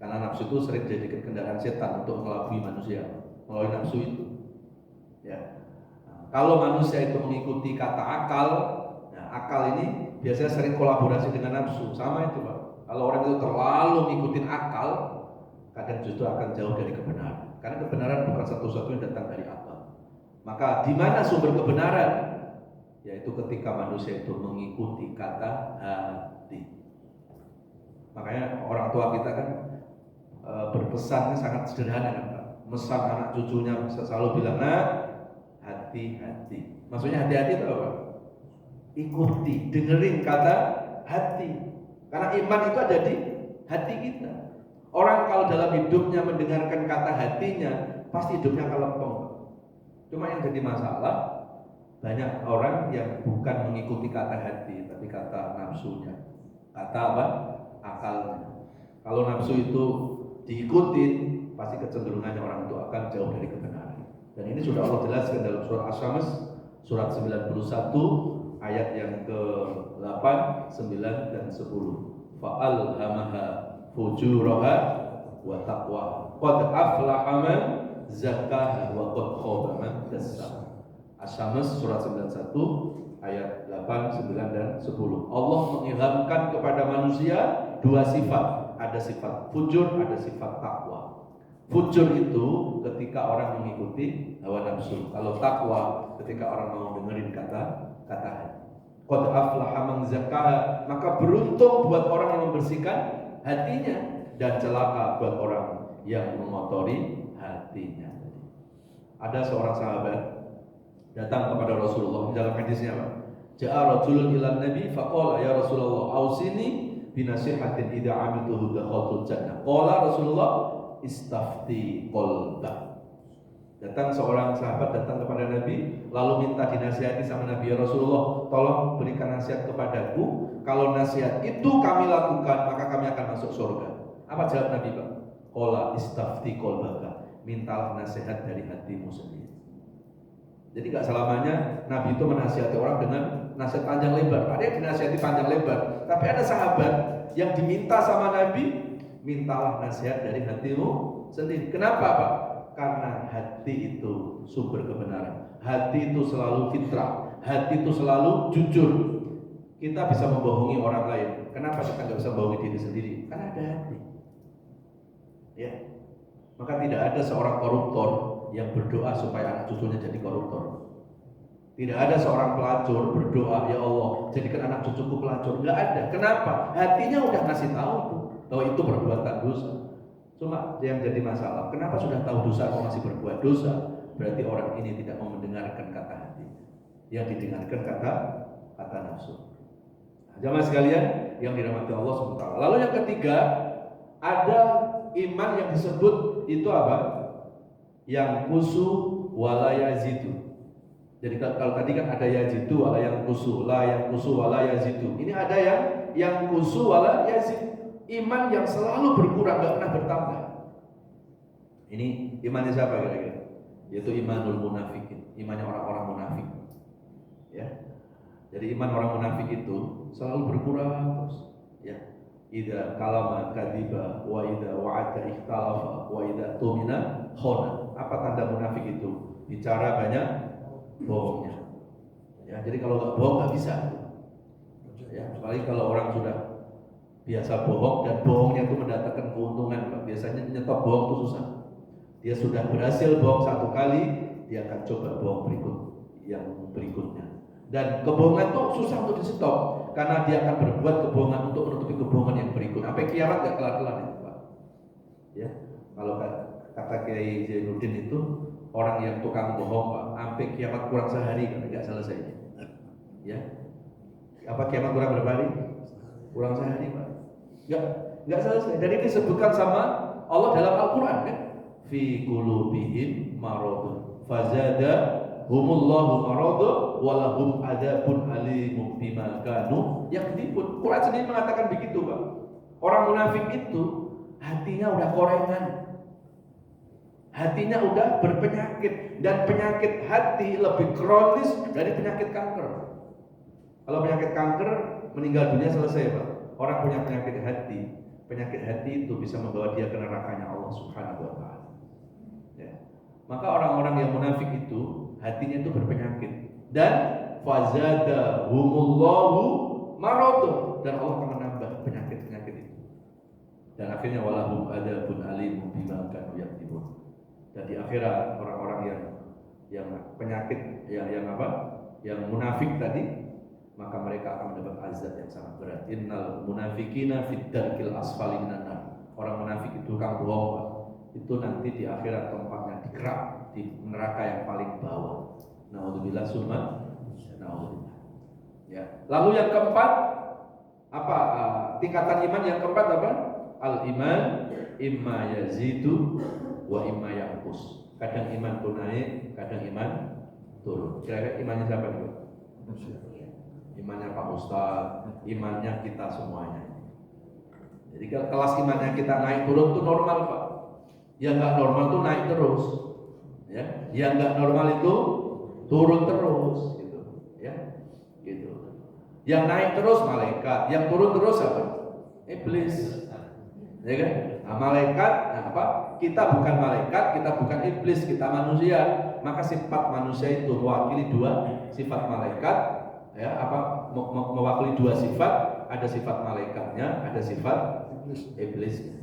Karena nafsu itu sering dijadikan kendaraan setan untuk mengelabui manusia melalui nafsu itu. Ya. Nah, kalau manusia itu mengikuti kata akal, nah akal ini biasanya sering kolaborasi dengan nafsu. Sama itu Pak. Kalau orang itu terlalu ngikutin akal, kadang justru akan jauh dari kebenaran. Karena kebenaran bukan satu-satunya datang dari akal. Maka di mana sumber kebenaran? Yaitu ketika manusia itu mengikuti kata hati. Makanya orang tua kita kan berpesannya sangat sederhana kan Pak. Mesan anak cucunya selalu bilang, nah hati-hati. Maksudnya hati-hati itu apa? Ikuti, dengerin kata hati. Karena iman itu ada di hati kita. Orang kalau dalam hidupnya mendengarkan kata hatinya, pasti hidupnya akan lempeng. Cuma yang jadi masalah, banyak orang yang bukan mengikuti kata hati, tapi kata nafsunya. Kata apa? Akalnya. Kalau nafsu itu diikutin, pasti kecenderungannya orang itu akan jauh dari kebenaran. Dan ini sudah Allah jelaskan dalam surat Asy-Syams surat 91 ayat yang ke-8, 9 dan 10. Fa'alhamaha fujuraha wa taqwa. Qad aflaha man zakkaha wa qad khaba man dassaha. Asy-Syams surat 91 ayat 8, 9 dan 10. Allah mengilhamkan kepada manusia dua sifat, ada sifat fujur, ada sifat takwa. Fujur itu ketika orang mengikuti hawa nafsu. Kalau takwa ketika orang mau dengerin kata hati. Qad aflaha man zakkaha, maka beruntung buat orang yang membersihkan hatinya, dan celaka buat orang yang mengotori hatinya. Ada seorang sahabat datang kepada Rasulullah dalam hadisnya, Pak. Ja'a rajulun ilan nabi faqala ya Rasulullah ausini binasihatin idza amiltuhu dakhaltul jannah. Qala Rasulullah istafti qalbak. Datang seorang sahabat datang kepada Nabi lalu minta dinasihati sama Nabi, ya Rasulullah, tolong berikan nasihat kepadaku. Kalau nasihat itu kami lakukan maka kami akan masuk surga. Apa jawab Nabi, Pak? Qala istafti qalbaka, mintalah nasihat dari hatimu sendiri. Jadi gak selamanya Nabi itu menasihati orang dengan nasihat panjang lebar. Ada yang dinasihati panjang lebar, tapi ada sahabat yang diminta sama Nabi, mintalah nasihat dari hatimu sendiri. Kenapa, Pak? Karena hati itu sumber kebenaran. Hati itu selalu fitrah. Hati itu selalu jujur. Kita bisa membohongi orang lain. Kenapa kita nggak bisa membohongi diri sendiri? Karena ada hati. Ya. Maka tidak ada seorang koruptor yang berdoa supaya anak cucunya jadi koruptor. Tidak ada seorang pelacur berdoa, ya Allah, jadikan anak cucuku pelacur. Nggak ada. Kenapa? Hatinya udah ngasih tahu tuh, bahwa itu perbuatan dosa. Cuma yang jadi masalah, kenapa sudah tahu dosa kok masih berbuat dosa? Berarti orang ini tidak mau mendengarkan kata hati, yang didengarkan kata nafsu. Jamaah sekalian yang dirahmati Allah SWT. Lalu yang ketiga, ada iman yang disebut itu apa? Yang kusu wala yazidu. Jadi kalau tadi kan ada yazidu wala yang kusu, la yang kusu wala yazidu. Ini ada yang kusu wala yazidu. Iman yang selalu berkurang, gak pernah bertambah. Ini imannya siapa kira-kira? Yaitu imanul munafikin, imannya orang-orang munafik. Ya. Jadi iman orang munafik itu selalu berkurang terus. Ya. Idza kalama kadiba wa idza wa'ada ikhtalafa wa idza tumina khona. Apa tanda munafik itu? Bicara banyak, bohongnya. Ya, jadi kalau nggak bohong nggak bisa. Ya, apalagi kalau orang sudah biasa bohong dan bohongnya itu mendatangkan keuntungan. Biasanya nyetop bohong itu susah. Dia sudah berhasil bohong satu kali, dia akan coba bohong berikutnya. Dan kebohongan itu susah untuk di-stop karena dia akan berbuat kebohongan untuk menutupi kebohongan yang berikut. Sampai kiamat nggak kelar-kelar itu, Pak. Ya, kalau kata Kiai Zainuddin itu orang yang tukang bohong, Pak, sampai kiamat kurang sehari kan nggak selesainya. Ya, apa kiamat kurang berapa hari? Kurang sehari, Pak. Enggak selesai. Dan ini disebutkan sama Allah dalam Al-Qur'an kan? Fi qulubihim maradun fazadahumullahu maradun walahum adzabun alim bima kanu yakdzibun. Quran sendiri mengatakan begitu, Pak. Orang munafik itu hatinya udah korengan. Hatinya udah berpenyakit, dan penyakit hati lebih kronis dari penyakit kanker. Kalau penyakit kanker meninggal dunia selesai, Pak. Orang punya penyakit hati itu bisa membawa dia ke nerakanya Allah Subhanahu wa taala. Ya. Maka orang-orang yang munafik itu hatinya itu berpenyakit, dan fazadahumullahu maradun, dan Allah akan menambah penyakit-penyakit itu. Dan akhirnya walahum adzabun alim bima kanu yaktubun. Dan di akhirat orang-orang yang penyakit yang munafik tadi, maka mereka akan mendapat azab yang sangat berat. Innal munafikina fid darkil asfali minan nar. Orang munafik itu tukang bohong, itu nanti di akhirat tempatnya dikerak di neraka yang paling bawah. Naudzubillah summa naudzubillah. Ya. Lalu yang keempat apa? Tingkatan iman yang keempat apa? Al iman imma yazidu wa imma yanqus. Kadang iman itu naik, kadang iman turun. Kira-kira imannya siapa nih? Imannya Pak Ustadz, imannya kita semuanya. Jadi kelas imannya kita naik turun itu normal, Pak. Yang nggak normal itu naik terus, ya. Yang nggak normal itu turun terus, gitu, ya, gitu. Yang naik terus malaikat, yang turun terus apa? Iblis, ya kan? Nah, malaikat, nah apa? Kita bukan malaikat, kita bukan iblis, kita manusia. Maka sifat manusia itu mewakili dua sifat malaikat ya mewakili dua sifat, ada sifat malaikatnya, ada sifat iblisnya.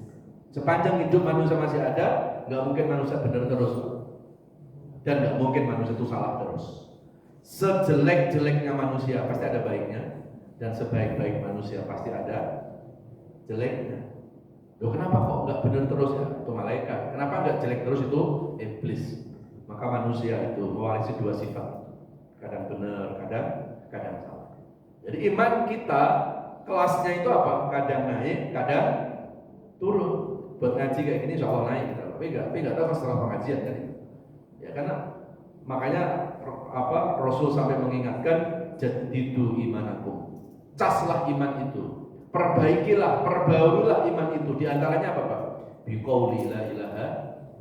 Sepanjang hidup manusia masih ada, nggak mungkin manusia benar terus, dan nggak mungkin manusia itu salah terus. Sejelek-jeleknya manusia pasti ada baiknya, dan sebaik-baik manusia pasti ada jeleknya. Loh, kenapa kok nggak benar terus ya? Itu malaikat. Kenapa nggak jelek terus? Itu iblis. Maka manusia itu mewarisi dua sifat, kadang benar, kadang salah. Jadi iman kita kelasnya itu apa? Kadang naik, kadang turun. Buat ngaji kayak gini insya Allah naik kita. Tapi nggak tahu setelah pengajian kan? Ya karena makanya Rasul sampai mengingatkan jadidu imanakum. Caslah iman itu, perbaikilah, perbarulah iman itu. Di antaranya apa Pak? Biqauli la ilaha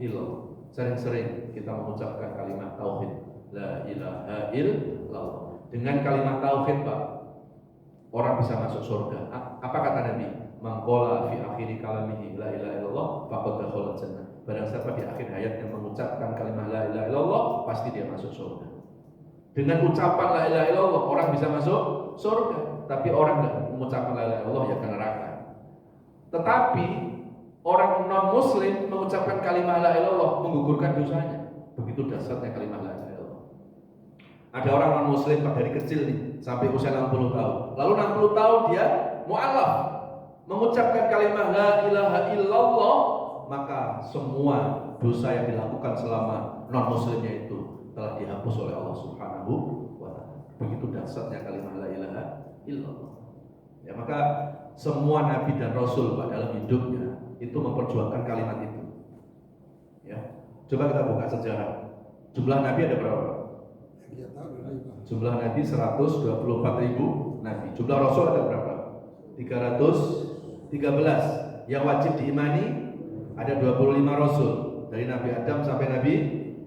illallah. Sering-sering kita mengucapkan kalimat tauhid la ilaha illallah. Dengan kalimat tauhid Pak, orang bisa masuk surga. Apa kata Nabi? Mangkola fi akhiri kalamihi la ilaha illallah faqad dakhala jannah. Barang siapa di akhir hayatnya mengucapkan kalimat la ilaha illallah, pasti dia masuk surga. Dengan ucapan la ilaha illallah orang bisa masuk surga, tapi orang enggak mengucapkan la ilaha illallah ya ke neraka. Tetapi orang non muslim mengucapkan kalimat la ilaha illallah menggugurkan dosanya. Begitu dahsyatnya kalimat la ilaha illallah. Ada orang non muslim dari kecil nih sampai usia 60 tahun. Lalu 60 tahun dia mu'alaf mengucapkan kalimat la ilaha illallah, maka semua dosa yang dilakukan selama non muslimnya itu telah dihapus oleh Allah Subhanahu wa taala. Begitu dahsyatnya kalimat la ilaha illallah. Ya, maka semua nabi dan rasul dalam hidupnya itu memperjuangkan kalimat itu. Ya. Coba kita buka sejarah. Jumlah nabi ada berapa? Jumlah nabi 124.000 nabi. Jumlah rasul ada berapa? 313. Yang wajib diimani ada 25 rasul, dari Nabi Adam sampai Nabi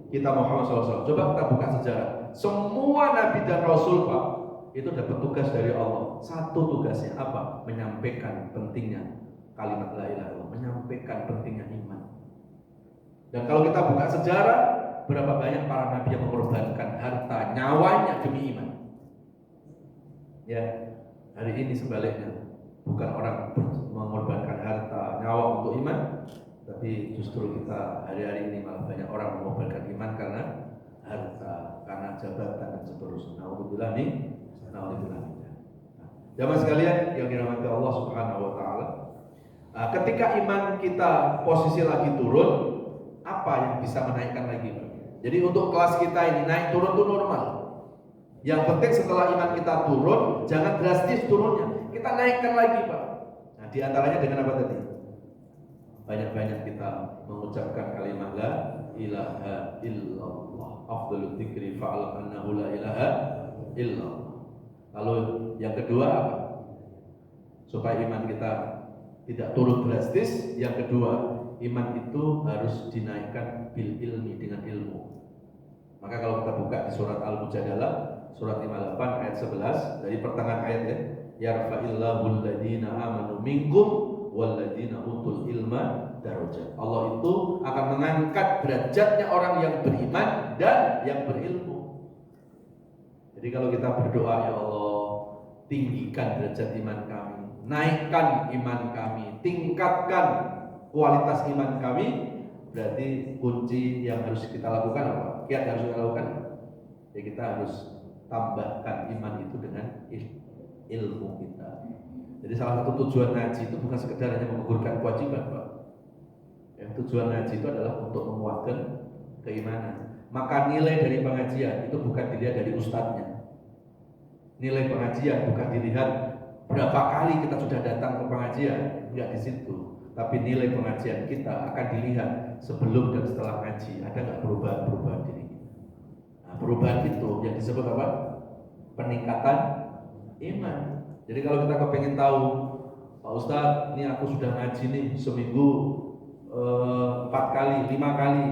kita Muhammad SAW. Coba kita buka sejarah. Semua nabi dan rasul Pak itu dapat tugas dari Allah. Satu tugasnya apa? Menyampaikan pentingnya kalimat la ilaha illallah, menyampaikan pentingnya iman. Dan kalau kita buka sejarah, berapa banyak para nabi yang mengorbankan harta, nyawanya demi iman. Ya, hari ini sebaliknya. Bukan orang mengorbankan harta, nyawa untuk iman, tapi justru kita hari-hari ini malah banyak orang mengorbankan iman karena harta, karena jabatan dan seterusnya. Nauzubillah min jamaah sekalian yang dirahmati Allah Subhanahu wa taala. Ketika iman kita posisi lagi turun, apa yang bisa menaikkan lagi, Pak? Jadi untuk kelas kita ini naik turun itu normal. Yang penting setelah iman kita turun, jangan drastis turunnya. Kita naikkan lagi Pak. Nah di antaranya dengan apa tadi? Banyak-banyak kita mengucapkan kalimat la ilaha illallah. Afdhalul dzikri fa'alam annahu la ilaha illallah. Lalu yang kedua apa? Supaya iman kita tidak turun drastis. Yang kedua, iman itu harus dinaikkan bil ilmi, dengan ilmu. Maka kalau kita buka di surat Al-Mujadalah, surat 58 ayat 11, dari pertengahan ayat ya, yarfa'illahu alladhina amanu minkum walladhina utul ilma darajat. Allah itu akan mengangkat derajatnya orang yang beriman dan yang berilmu. Jadi kalau kita berdoa, ya Allah, tinggikan derajat iman kami, naikkan iman kami, tingkatkan kualitas iman kami, berarti kunci yang harus kita lakukan apa? Kiat yang harus kita lakukan, ya kita harus tambahkan iman itu dengan ilmu kita. Jadi salah satu tujuan ngaji itu bukan sekedar hanya menggugurkan kewajiban, Pak. Ya, tujuan ngaji itu adalah untuk menguatkan keimanan. Maka nilai dari pengajian itu bukan dilihat dari ustadznya. Nilai pengajian bukan dilihat berapa kali kita sudah datang ke pengajian, enggak di situ. Tapi nilai pengajian kita akan dilihat sebelum dan setelah ngaji, ada nggak perubahan-perubahan diri kita. Nah, perubahan itu yang disebut apa? Peningkatan iman. Jadi kalau kita kepengen tahu, Pak Ustadz, ini aku sudah ngaji nih seminggu 4 kali, 5 kali.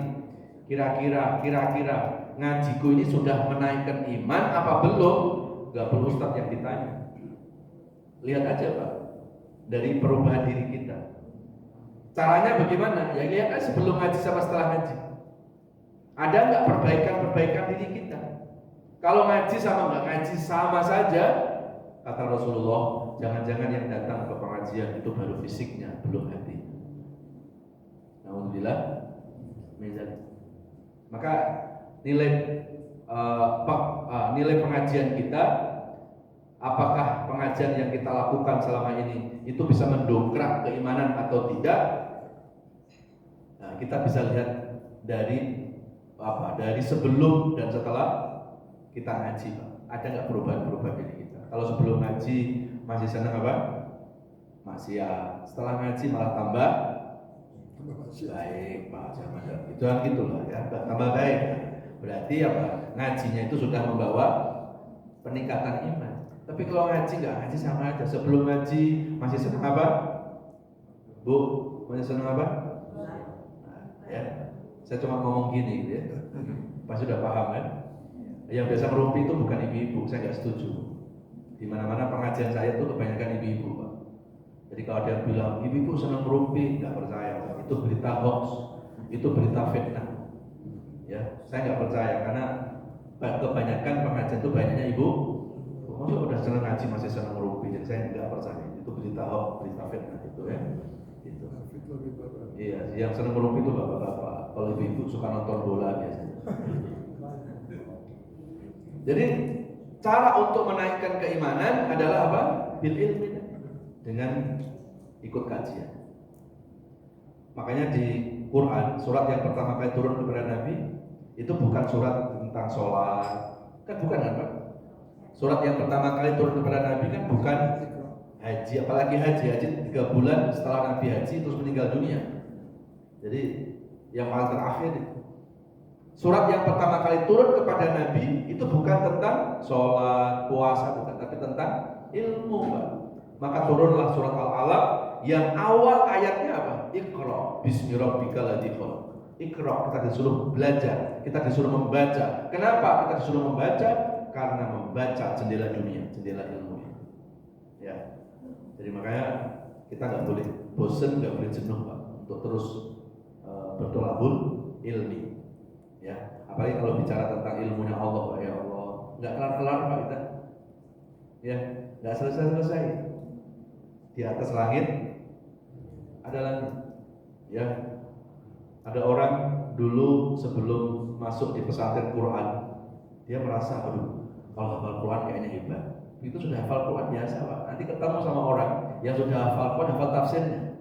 Kira-kira ngajiku ini sudah menaikkan iman apa belum? Gak perlu Ustadz yang ditanya. Lihat aja Pak, dari perubahan diri kita. Caranya bagaimana? Ya lihat aja sebelum ngaji sama setelah ngaji. Ada nggak perbaikan diri kita? Kalau ngaji sama nggak ngaji sama saja, kata Rasulullah. Jangan-jangan yang datang ke pengajian itu baru fisiknya, belum hati. Alhamdulillah. Maka nilai pengajian kita, apakah pengajian yang kita lakukan selama ini itu bisa mendongkrak keimanan atau tidak? Nah, kita bisa lihat dari sebelum dan setelah kita ngaji, Pak. Ada nggak perubahan-perubahan diri kita? Kalau sebelum ngaji masih senang apa? Maksiat. Setelah ngaji malah tambah baik, Pak. Jangan itu kan gitulah ya, tambah baik. Berarti apa? Ngajinya itu sudah membawa peningkatan iman. Tapi kalau ngaji nggak ngaji sama aja. Sebelum ngaji masih senang apa? Bu, masih senang apa? Ya, saya cuma ngomong gini gitu ya. Pasti sudah paham kan? Yang biasa merumpi itu bukan ibu-ibu, saya nggak setuju. Di mana-mana pengajian saya itu kebanyakan ibu-ibu, Pak. Jadi kalau ada yang bilang ibu-ibu senang merumpi, nggak percaya. Itu berita hoax, itu berita fitnah. Ya, saya nggak percaya karena kebanyakan pengajian itu banyaknya ibu. Masa udah senang ngaji masih senang merumpi, jadi saya nggak percaya. Itu berita hoax, berita fitnah itu ya. Itu. Iya, yang senang merumpi itu bapak-bapak. Kalau ibu-ibu suka nonton bola biasanya. Jadi cara untuk menaikkan keimanan adalah apa? Bil ilmi, dengan ikut kajian. Makanya di Quran, surat yang pertama kali turun kepada Nabi itu bukan surat tentang sholat, kan bukan kan Pak? Surat yang pertama kali turun kepada Nabi kan bukan haji, apalagi haji 3 bulan setelah Nabi haji terus meninggal dunia. Jadi yang paling terakhir itu. Surat yang pertama kali turun kepada Nabi itu bukan tentang sholat, puasa, bukan, tapi tentang ilmu, Pak. Maka turunlah surat Al-Alaq yang awal ayatnya apa? Iqra bismi rabbikal ladzi khalaq. Iqra, kita disuruh belajar, kita disuruh membaca. Kenapa kita disuruh membaca? Karena membaca jendela dunia, jendela ilmu. Ya. Jadi makanya kita nggak boleh bosan, nggak boleh jenuh, Pak, untuk terus bertolabul ilmi. Ya, apalagi kalau bicara tentang ilmunya Allah, Pak, ya Allah, nggak kelar-kelar, Pak, kita. Ya, nggak selesai-selesai. Di atas langit ada langit. Ya, ada orang dulu sebelum masuk di pesantren Quran, dia merasa, aduh, kalau hafal Quran kayaknya hebat. Itu sudah hafal Quran biasa, Pak. Nanti ketemu sama orang yang sudah hafal Quran, hafal tafsirnya.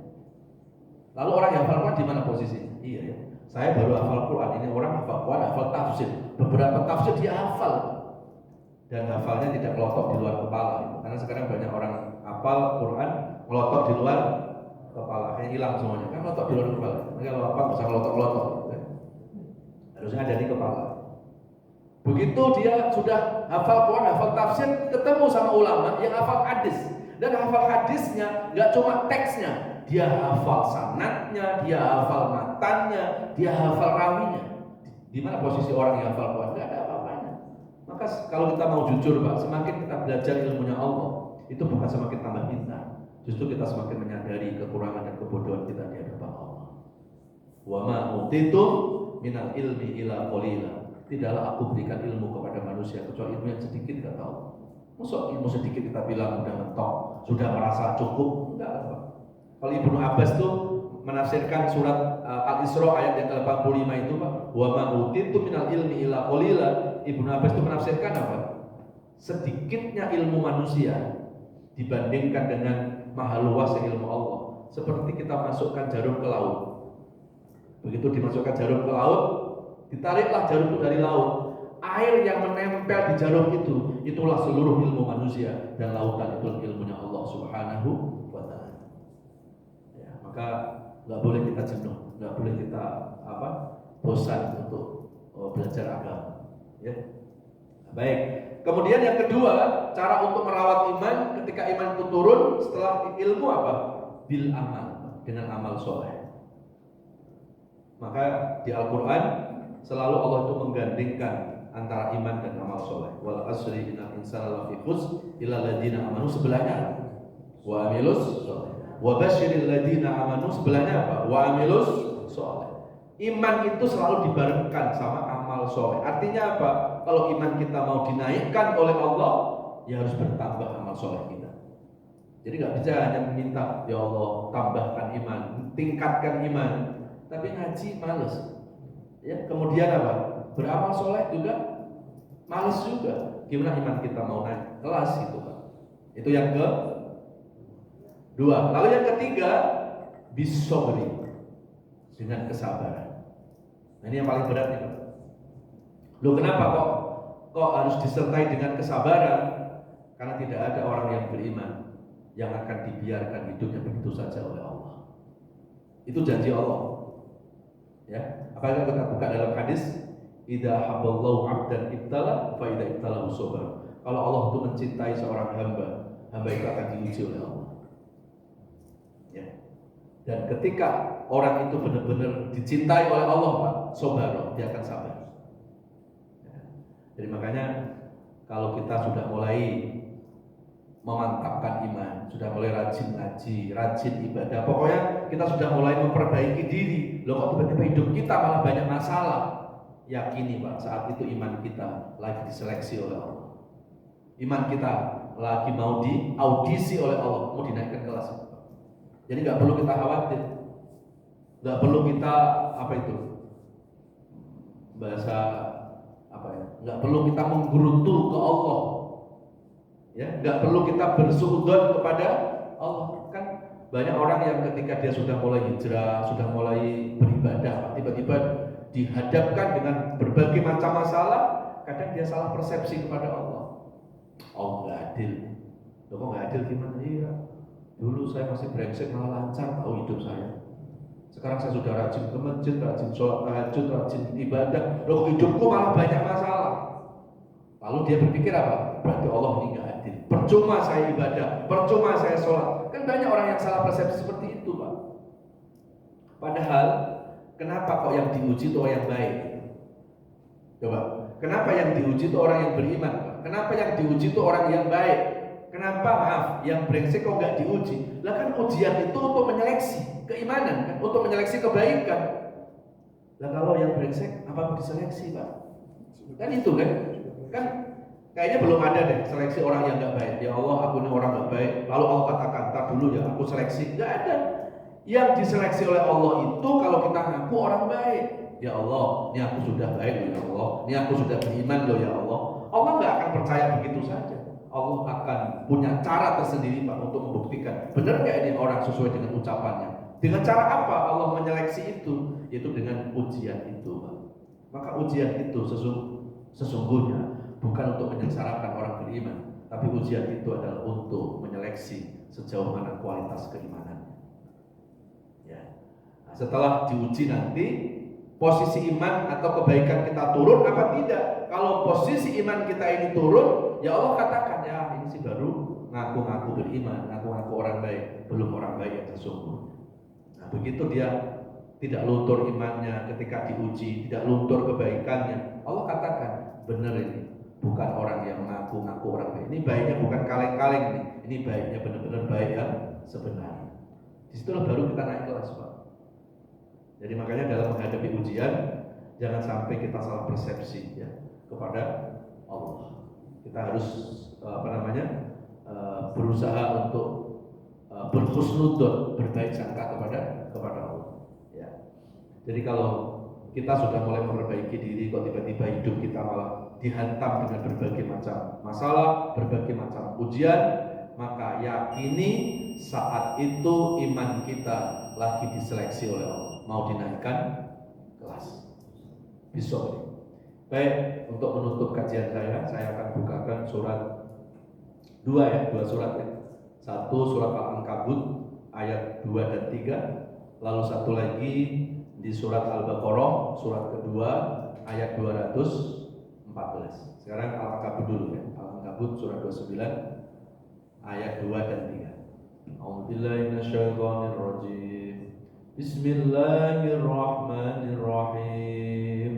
Lalu orang yang hafal Quran di mana posisinya? Iya ya. Saya baru hafal Quran, ini orang hafal Quran, hafal tafsir. Beberapa tafsir dia hafal. Dan hafalnya tidak kelotok di luar kepala. Karena sekarang banyak orang hafal Quran, kelotok di luar kepala. Kayak hilang semuanya. Kan kelotok di luar kepala. Maka kalau apa, nggak usah kelotok-kelotok. Harusnya ada di kepala. Begitu dia sudah hafal Quran, hafal tafsir, ketemu sama ulama yang hafal hadis. Dan hafal hadisnya nggak cuma teksnya, dia hafal sanadnya, dia hafal matannya, dia hafal rawinya. Di mana posisi orang yang hafal Quran? Nggak ada apa-apanya. Maka kalau kita mau jujur, Pak, semakin kita belajar ilmunya Allah, itu bukan semakin tambah pintar, justru kita semakin menyadari kekurangan dan kebodohan kita di hadapan Allah. Wa ma utitum minal ilmi ila qalila. Tidaklah aku berikan ilmu kepada manusia kecuali ilmu yang sedikit, kata Allah. Masa ilmu sedikit kita bilang sudah mentok, sudah merasa cukup? Enggak, Pak. Kalau Ibnu Abbas tuh menafsirkan surat Al-Isra ayat yang ke-85 itu, Pak, wa ma utitum minal ilmi ila qalila. Ibnu Abbas itu menafsirkan apa? Sedikitnya ilmu manusia dibandingkan dengan maha luasnya ilmu Allah. Seperti kita masukkan jarum ke laut. Begitu dimasukkan jarum ke laut, ditariklah jarum itu dari laut. Air yang menempel di jarum itu, itulah seluruh ilmu manusia, dan lautan itu ilmunya Allah Subhanahu wa ta'ala. Ya, maka nggak boleh kita jenuh, nggak boleh kita bosan untuk belajar agama. Ya. Baik. Kemudian yang kedua, cara untuk merawat iman ketika iman itu turun setelah ilmu apa? Bil amal, dengan amal soleh. Maka di Al-Quran selalu Allah itu menggandingkan antara iman dan amal soleh. Wal asri innal insana lafi khusr illa alladziina amanu, sebelahnya wa amilus soleh. Wa basyiril ladziina amanu, sebelahnya apa? Wa amilus soleh. Iman itu selalu dibarengkan sama amal amal soleh. Artinya apa? Kalau iman kita mau dinaikkan oleh Allah, ya harus bertambah amal soleh kita. Jadi nggak bisa hanya meminta, ya Allah tambahkan iman, tingkatkan iman, tapi ngaji males. Ya, kemudian apa? Beramal soleh juga males juga. Gimana iman kita mau naik kelas gitu Pak? Itu yang kedua. Lalu yang ketiga, bisobri, dengan kesabaran. Nah, ini yang paling berat nih Pak. Loh kenapa kok harus disertai dengan kesabaran? Karena tidak ada orang yang beriman yang akan dibiarkan hidupnya begitu saja oleh Allah. Itu janji Allah. Ya, apakah kita buka dalam hadis, idza haballahu 'abdan ibtala fa idza ibtalahu sabar. Kalau Allah itu mencintai seorang hamba itu akan diuji oleh Allah. Ya. Dan ketika orang itu benar-benar dicintai oleh Allah, Pak, sabar, dia akan sabar. Jadi makanya kalau kita sudah mulai memantapkan iman, sudah mulai rajin ngaji, rajin ibadah, pokoknya kita sudah mulai memperbaiki diri. Loh kok tiba-tiba hidup kita malah banyak masalah? Yakini Pak, saat itu iman kita lagi diseleksi oleh Allah. Iman kita lagi mau diaudisi oleh Allah, mau dinaikkan kelas. Jadi nggak perlu kita khawatir, nggak perlu kita bahasa nggak perlu kita menggerutu ke Allah, ya, nggak perlu kita bersuudzon kepada Allah. Kan banyak orang yang ketika dia sudah mulai hijrah, sudah mulai beribadah, tiba-tiba dihadapkan dengan berbagai macam masalah, kadang dia salah persepsi kepada Allah. Oh nggak adil, loh kok nggak adil gimana? Iya, dulu saya masih brengsek malah lancar tahu hidup saya. Sekarang saya sudah rajin ke masjid, rajin sholat tahajud, rajin ibadah, loh hidupku malah banyak masalah. Lalu dia berpikir apa? Berarti Allah ini nggak adil. Percuma saya ibadah, percuma saya sholat. Kan banyak orang yang salah persepsi seperti itu Pak. Padahal kenapa kok yang diuji itu orang yang baik? Coba, kenapa yang diuji itu orang yang beriman Pak? Kenapa yang diuji itu orang yang baik? Kenapa yang brengsek kok nggak diuji? Lah kan ujian itu untuk menyeleksi keimanan, kan? Untuk menyeleksi kebaikan. Lah kalau yang brengsek apa mau diseleksi Pak? Kan itu kan kayaknya belum ada deh seleksi orang yang nggak baik. Ya Allah, aku ini orang nggak baik. Lalu Allah katakan, "Tar dulu ya, aku seleksi." Nggak ada. Yang diseleksi oleh Allah itu kalau kita ngaku orang baik. Ya Allah, ini aku sudah baik loh ya Allah. Ini aku sudah beriman loh ya Allah. Allah nggak akan percaya begitu saja. Allah akan punya cara tersendiri Pak untuk membuktikan benar nggak ini orang sesuai dengan ucapannya. Dengan cara apa Allah menyeleksi itu? Yaitu dengan ujian itu Pak. Maka ujian itu sesungguhnya bukan untuk menyengsarakan orang beriman, tapi ujian itu adalah untuk menyeleksi sejauh mana kualitas keimanan. Ya. Nah, setelah diuji nanti posisi iman atau kebaikan kita turun apa tidak? Kalau posisi iman kita ini turun, ya Allah katakan ya ini sih baru ngaku-ngaku beriman, ngaku-ngaku orang baik, belum orang baik yang sesungguhnya. Nah begitu dia tidak luntur imannya ketika diuji, tidak luntur kebaikannya, Allah katakan benar ini bukan orang yang ngaku-ngaku orang baik. Ini baiknya bukan kaleng-kaleng nih, ini baiknya benar-benar baik yang sebenarnya. Disitulah baru kita naik kelas Pak. Jadi makanya dalam menghadapi ujian jangan sampai kita salah persepsi ya kepada Allah. Kita harus berusaha untuk berhusnudzon, berbaik sangka kepada Allah. Ya. Jadi kalau kita sudah mulai memperbaiki diri, kok tiba-tiba hidup kita malah dihantam dengan berbagai macam masalah, berbagai macam ujian, maka yakini saat itu iman kita lagi diseleksi oleh Allah, mau dinaikkan kelas. Besok. Baik, untuk menutup kajian saya akan bukakan surat dua surat ya. Satu surat Al-Ankabut ayat 2 dan 3, lalu satu lagi di surat Al-Baqarah surat kedua ayat 214. Sekarang Al-Ankabut dulu ya. Al-Ankabut surat 29 ayat 2 dan 3. A'udzubillahi minasyaitonir rajim. Bismillahirrahmanirrahim.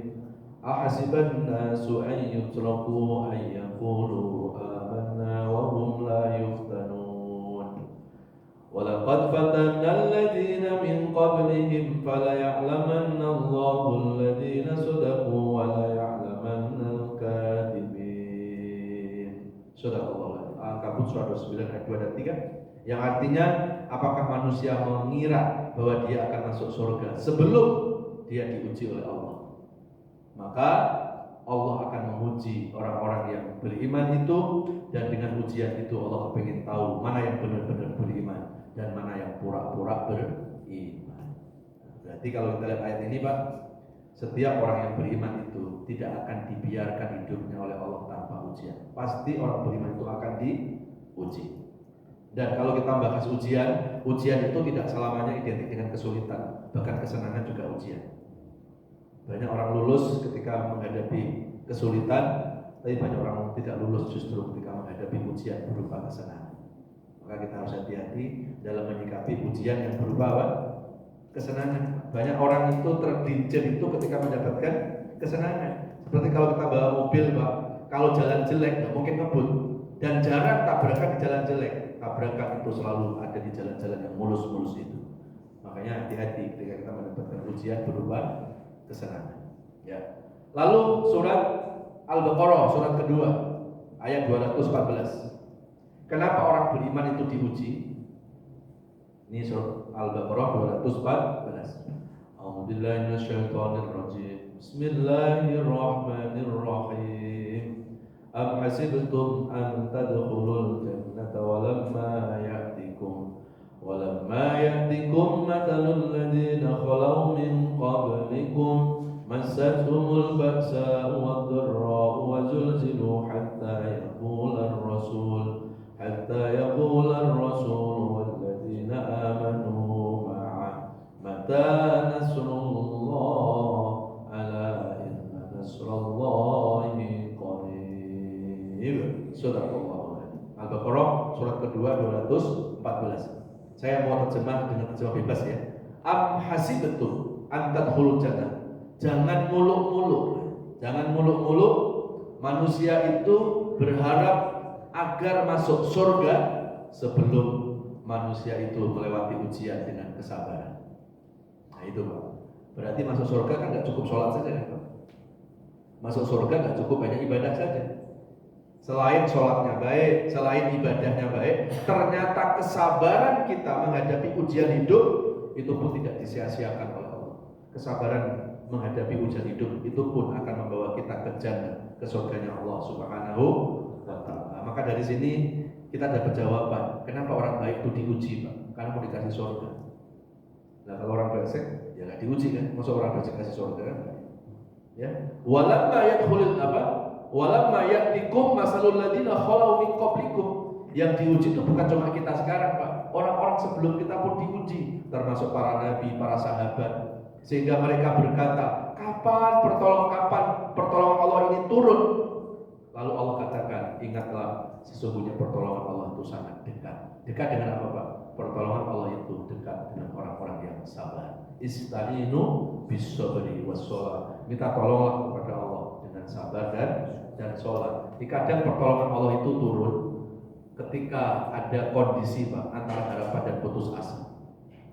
Ahasiban nasu an yutraku an yaqulu amanna wa hum la yuftanun. Walaqad fatanna alladhina min qablihim fala ya'lamanna Allahu alladhina sadaqu wa la surah 29 ayat 2 dan 3, yang artinya apakah manusia mengira bahwa dia akan masuk surga sebelum dia diuji oleh Allah. Maka Allah akan menguji orang-orang yang beriman itu, dan dengan ujian itu Allah ingin tahu mana yang benar-benar beriman dan mana yang pura-pura beriman. Berarti kalau kita lihat ayat ini, Pak, setiap orang yang beriman itu tidak akan dibiarkan hidupnya oleh Allah tanpa ujian. Pasti orang beriman itu akan diuji. Dan kalau kita bahas ujian itu tidak selamanya identik dengan kesulitan, bahkan kesenangan juga ujian. Banyak orang lulus ketika menghadapi kesulitan, tapi banyak orang tidak lulus justru ketika menghadapi ujian berupa kesenangan. Maka kita harus hati-hati dalam menyikapi ujian yang berupa apa? Kesenangan. Banyak orang itu tergelincir itu ketika mendapatkan kesenangan. Seperti kalau kita bawa mobil, Pak, kalau jalan jelek nggak mungkin ngebut, dan jarang tabrakan di jalan jelek. Tabrakan itu selalu ada di jalan-jalan yang mulus-mulus itu. Makanya hati-hati ketika kita mendapatkan ujian berupa kesenangan. Ya. Lalu surat Al-Baqarah, surat kedua, ayat 214. Kenapa orang beriman itu diuji? Ini surat Al-Baqarah 214. A'udzubillahi minasyaitonir rajim. Bismillahirrahmanirrahim. Am hasibtum an tadkhulul jannata walamma ya'tikum mathalul ladzina khalaw min qablikum massatuhumul ba'sa'u wad-dharra'u wa zulzilu hatta yaqula ar-rasul walladzina amanu ma'ah mata nasrullah ala inna nasrallahi qarib. Sadaqallahu. Al-Baqarah surat kedua 214. Saya mau terjemah dengan terjemah bebas ya. Am hasibtum an tadkhulul jannah. Jangan muluk-muluk manusia itu berharap agar masuk surga sebelum manusia itu melewati ujian dengan kesabaran. Nah itu, Pak. Berarti masuk surga kan gak cukup sholat saja, Pak. Masuk surga gak cukup banyak ibadah saja. Selain sholatnya baik, selain ibadahnya baik, ternyata kesabaran kita menghadapi ujian hidup itu pun tidak disia-siakan oleh Allah. Kesabaran menghadapi ujian hidup itu pun akan membawa kita ke jannah, ke surganya Allah Subhanahu wa Ta'ala. Maka dari sini kita dapat jawaban kenapa orang baik itu diuji, Pak, karena mau dikasih surga. Nah kalau orang brengsek ya nggak diuji kan, masa orang brengsek kasih surga kan? Ya, walamma yadkhulul walamma ya'tikum masalul ladzina khalau min qablikum. Yang diuji itu bukan cuma kita sekarang, Pak. Orang-orang sebelum kita pun diuji, termasuk para nabi, para sahabat. Sehingga mereka berkata, kapan pertolongan Allah ini turun? Lalu Allah katakan, ingatlah sesungguhnya pertolongan Allah itu sangat dekat. Dekat dengan apa, Pak? Pertolongan Allah itu dekat dengan orang-orang yang sabar. Ista'inu bis-sabri was-shalah. Minta tolonglah kepada Allah dengan sabar dan sholat. Kadang pertolongan Allah itu turun ketika ada kondisi, Pak, antara harapan dan putus asa.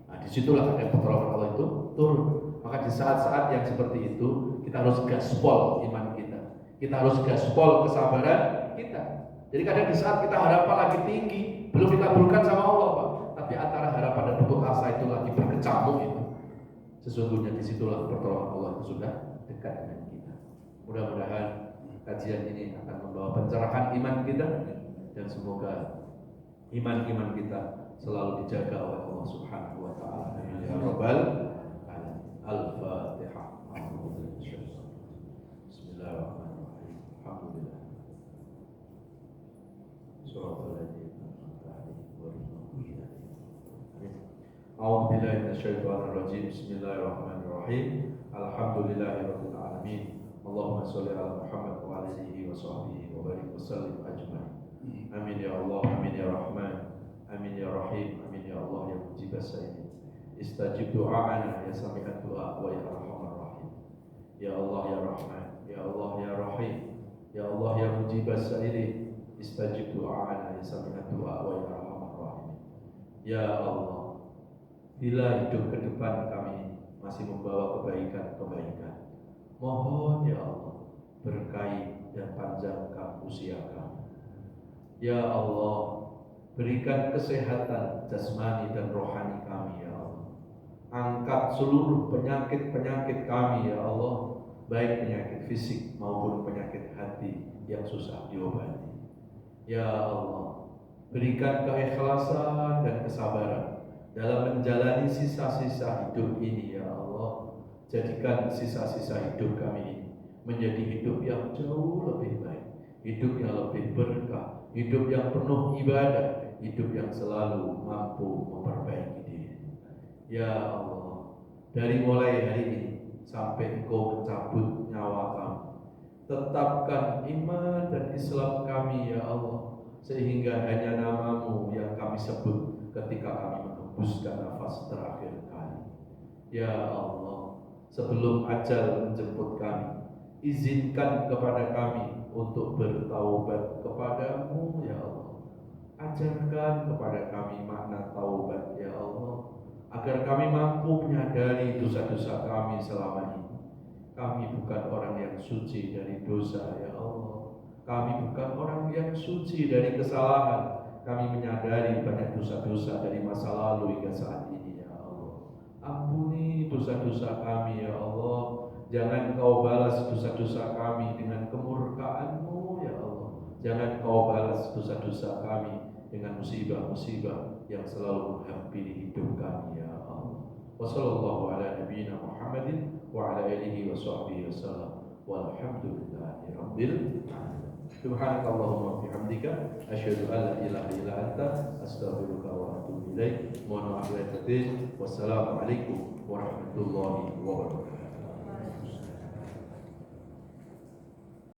Nah, disitulah ada pertolongan Allah itu turun. Maka di saat-saat yang seperti itu kita harus gaspol iman kita. Kita harus gaspol kesabaran kita. Jadi kadang di saat kita harapan lagi tinggi, belum dikabulkan sama Allah, Pak. Tapi antara harapan dan putus asa itu lagi berkecamuk itu. Sesungguhnya disitulah pertolongan Allah itu sudah dekat dengan kita. Mudah-mudahan kajian ini akan membawa pencerahan iman kita, dan semoga iman kita selalu dijaga oleh Allah Subhanahu wa Ta'ala. Ya Rabbal alamin. Al-Fatihah. Bismillahirrahmanirrahim. Alhamdulillah. A'udzu billahi minasyaitonir rajim. Bismillahirrahmanirrahim. Alhamdulillahirabbil alamin. Allahumma sholli ala Muhammad wa ala alihi wa sahbihi wa barik wa sallim ajma'in. Amin ya Allah, amin ya Rahman, amin ya Rahim, amin ya Allah ya mujibas sa'ilin. Istajib du'a'ana ya sami'at du'a wa ya arhamar rahim. Ya Allah ya Rahman, ya Allah ya Rahim, ya Allah ya mujibas sa'ilin. Istajib du'a'ana ya sami'at du'a wa ya arhamar rahim. Ya Allah, bila hidup ke depan kami masih membawa kebaikan-kebaikan, mohon ya Allah berkahi dan panjangkan usia kami. Ya Allah, Berikan kesehatan jasmani dan rohani kami ya Allah. Angkat seluruh penyakit-penyakit kami ya Allah, baik penyakit fisik maupun penyakit hati yang susah diobati. Ya Allah, berikan keikhlasan dan kesabaran dalam menjalani sisa-sisa hidup ini ya Allah. Jadikan sisa-sisa hidup kami ini menjadi hidup yang jauh lebih baik, hidup yang lebih berkah, hidup yang penuh ibadah, hidup yang selalu mampu memperbaiki diri. Ya Allah, dari mulai hari ini sampai Engkau mencabut nyawa kami, tetapkan iman dan Islam kami ya Allah, sehingga hanya nama-Mu yang kami sebut ketika kami menghembuskan nafas terakhir kali. Ya Allah, sebelum ajal menjemput kami, izinkan kepada kami untuk bertaubat kepadamu ya Allah. Ajarkan kepada kami makna taubat ya Allah, agar kami mampu menyadari dosa-dosa kami selama ini. Kami bukan orang yang suci dari dosa ya Allah. Kami bukan orang yang suci dari kesalahan. Kami menyadari banyak dosa-dosa dari masa lalu hingga saat ini ya Allah. Ampuni dosa-dosa kami ya Allah. Jangan Kau balas dosa-dosa kami dengan kemurkaan-Mu ya Allah. Jangan Kau balas dosa-dosa kami dengan musibah-musibah yang selalu menghampiri hidup kami ya Allah. Wassallallahu ala nabiyyina Muhammadin wa ala alihi wa sahbihi wasallam. Walhamdulillahi rabbil alamin. Subhanakallahumma wa bihamdika asyhadu an la ilaha illa anta astaghfiruka wa atubu ilaik. Mohon maaf lahir batin. Wassalamualaikum warahmatullahi wabarakatuh.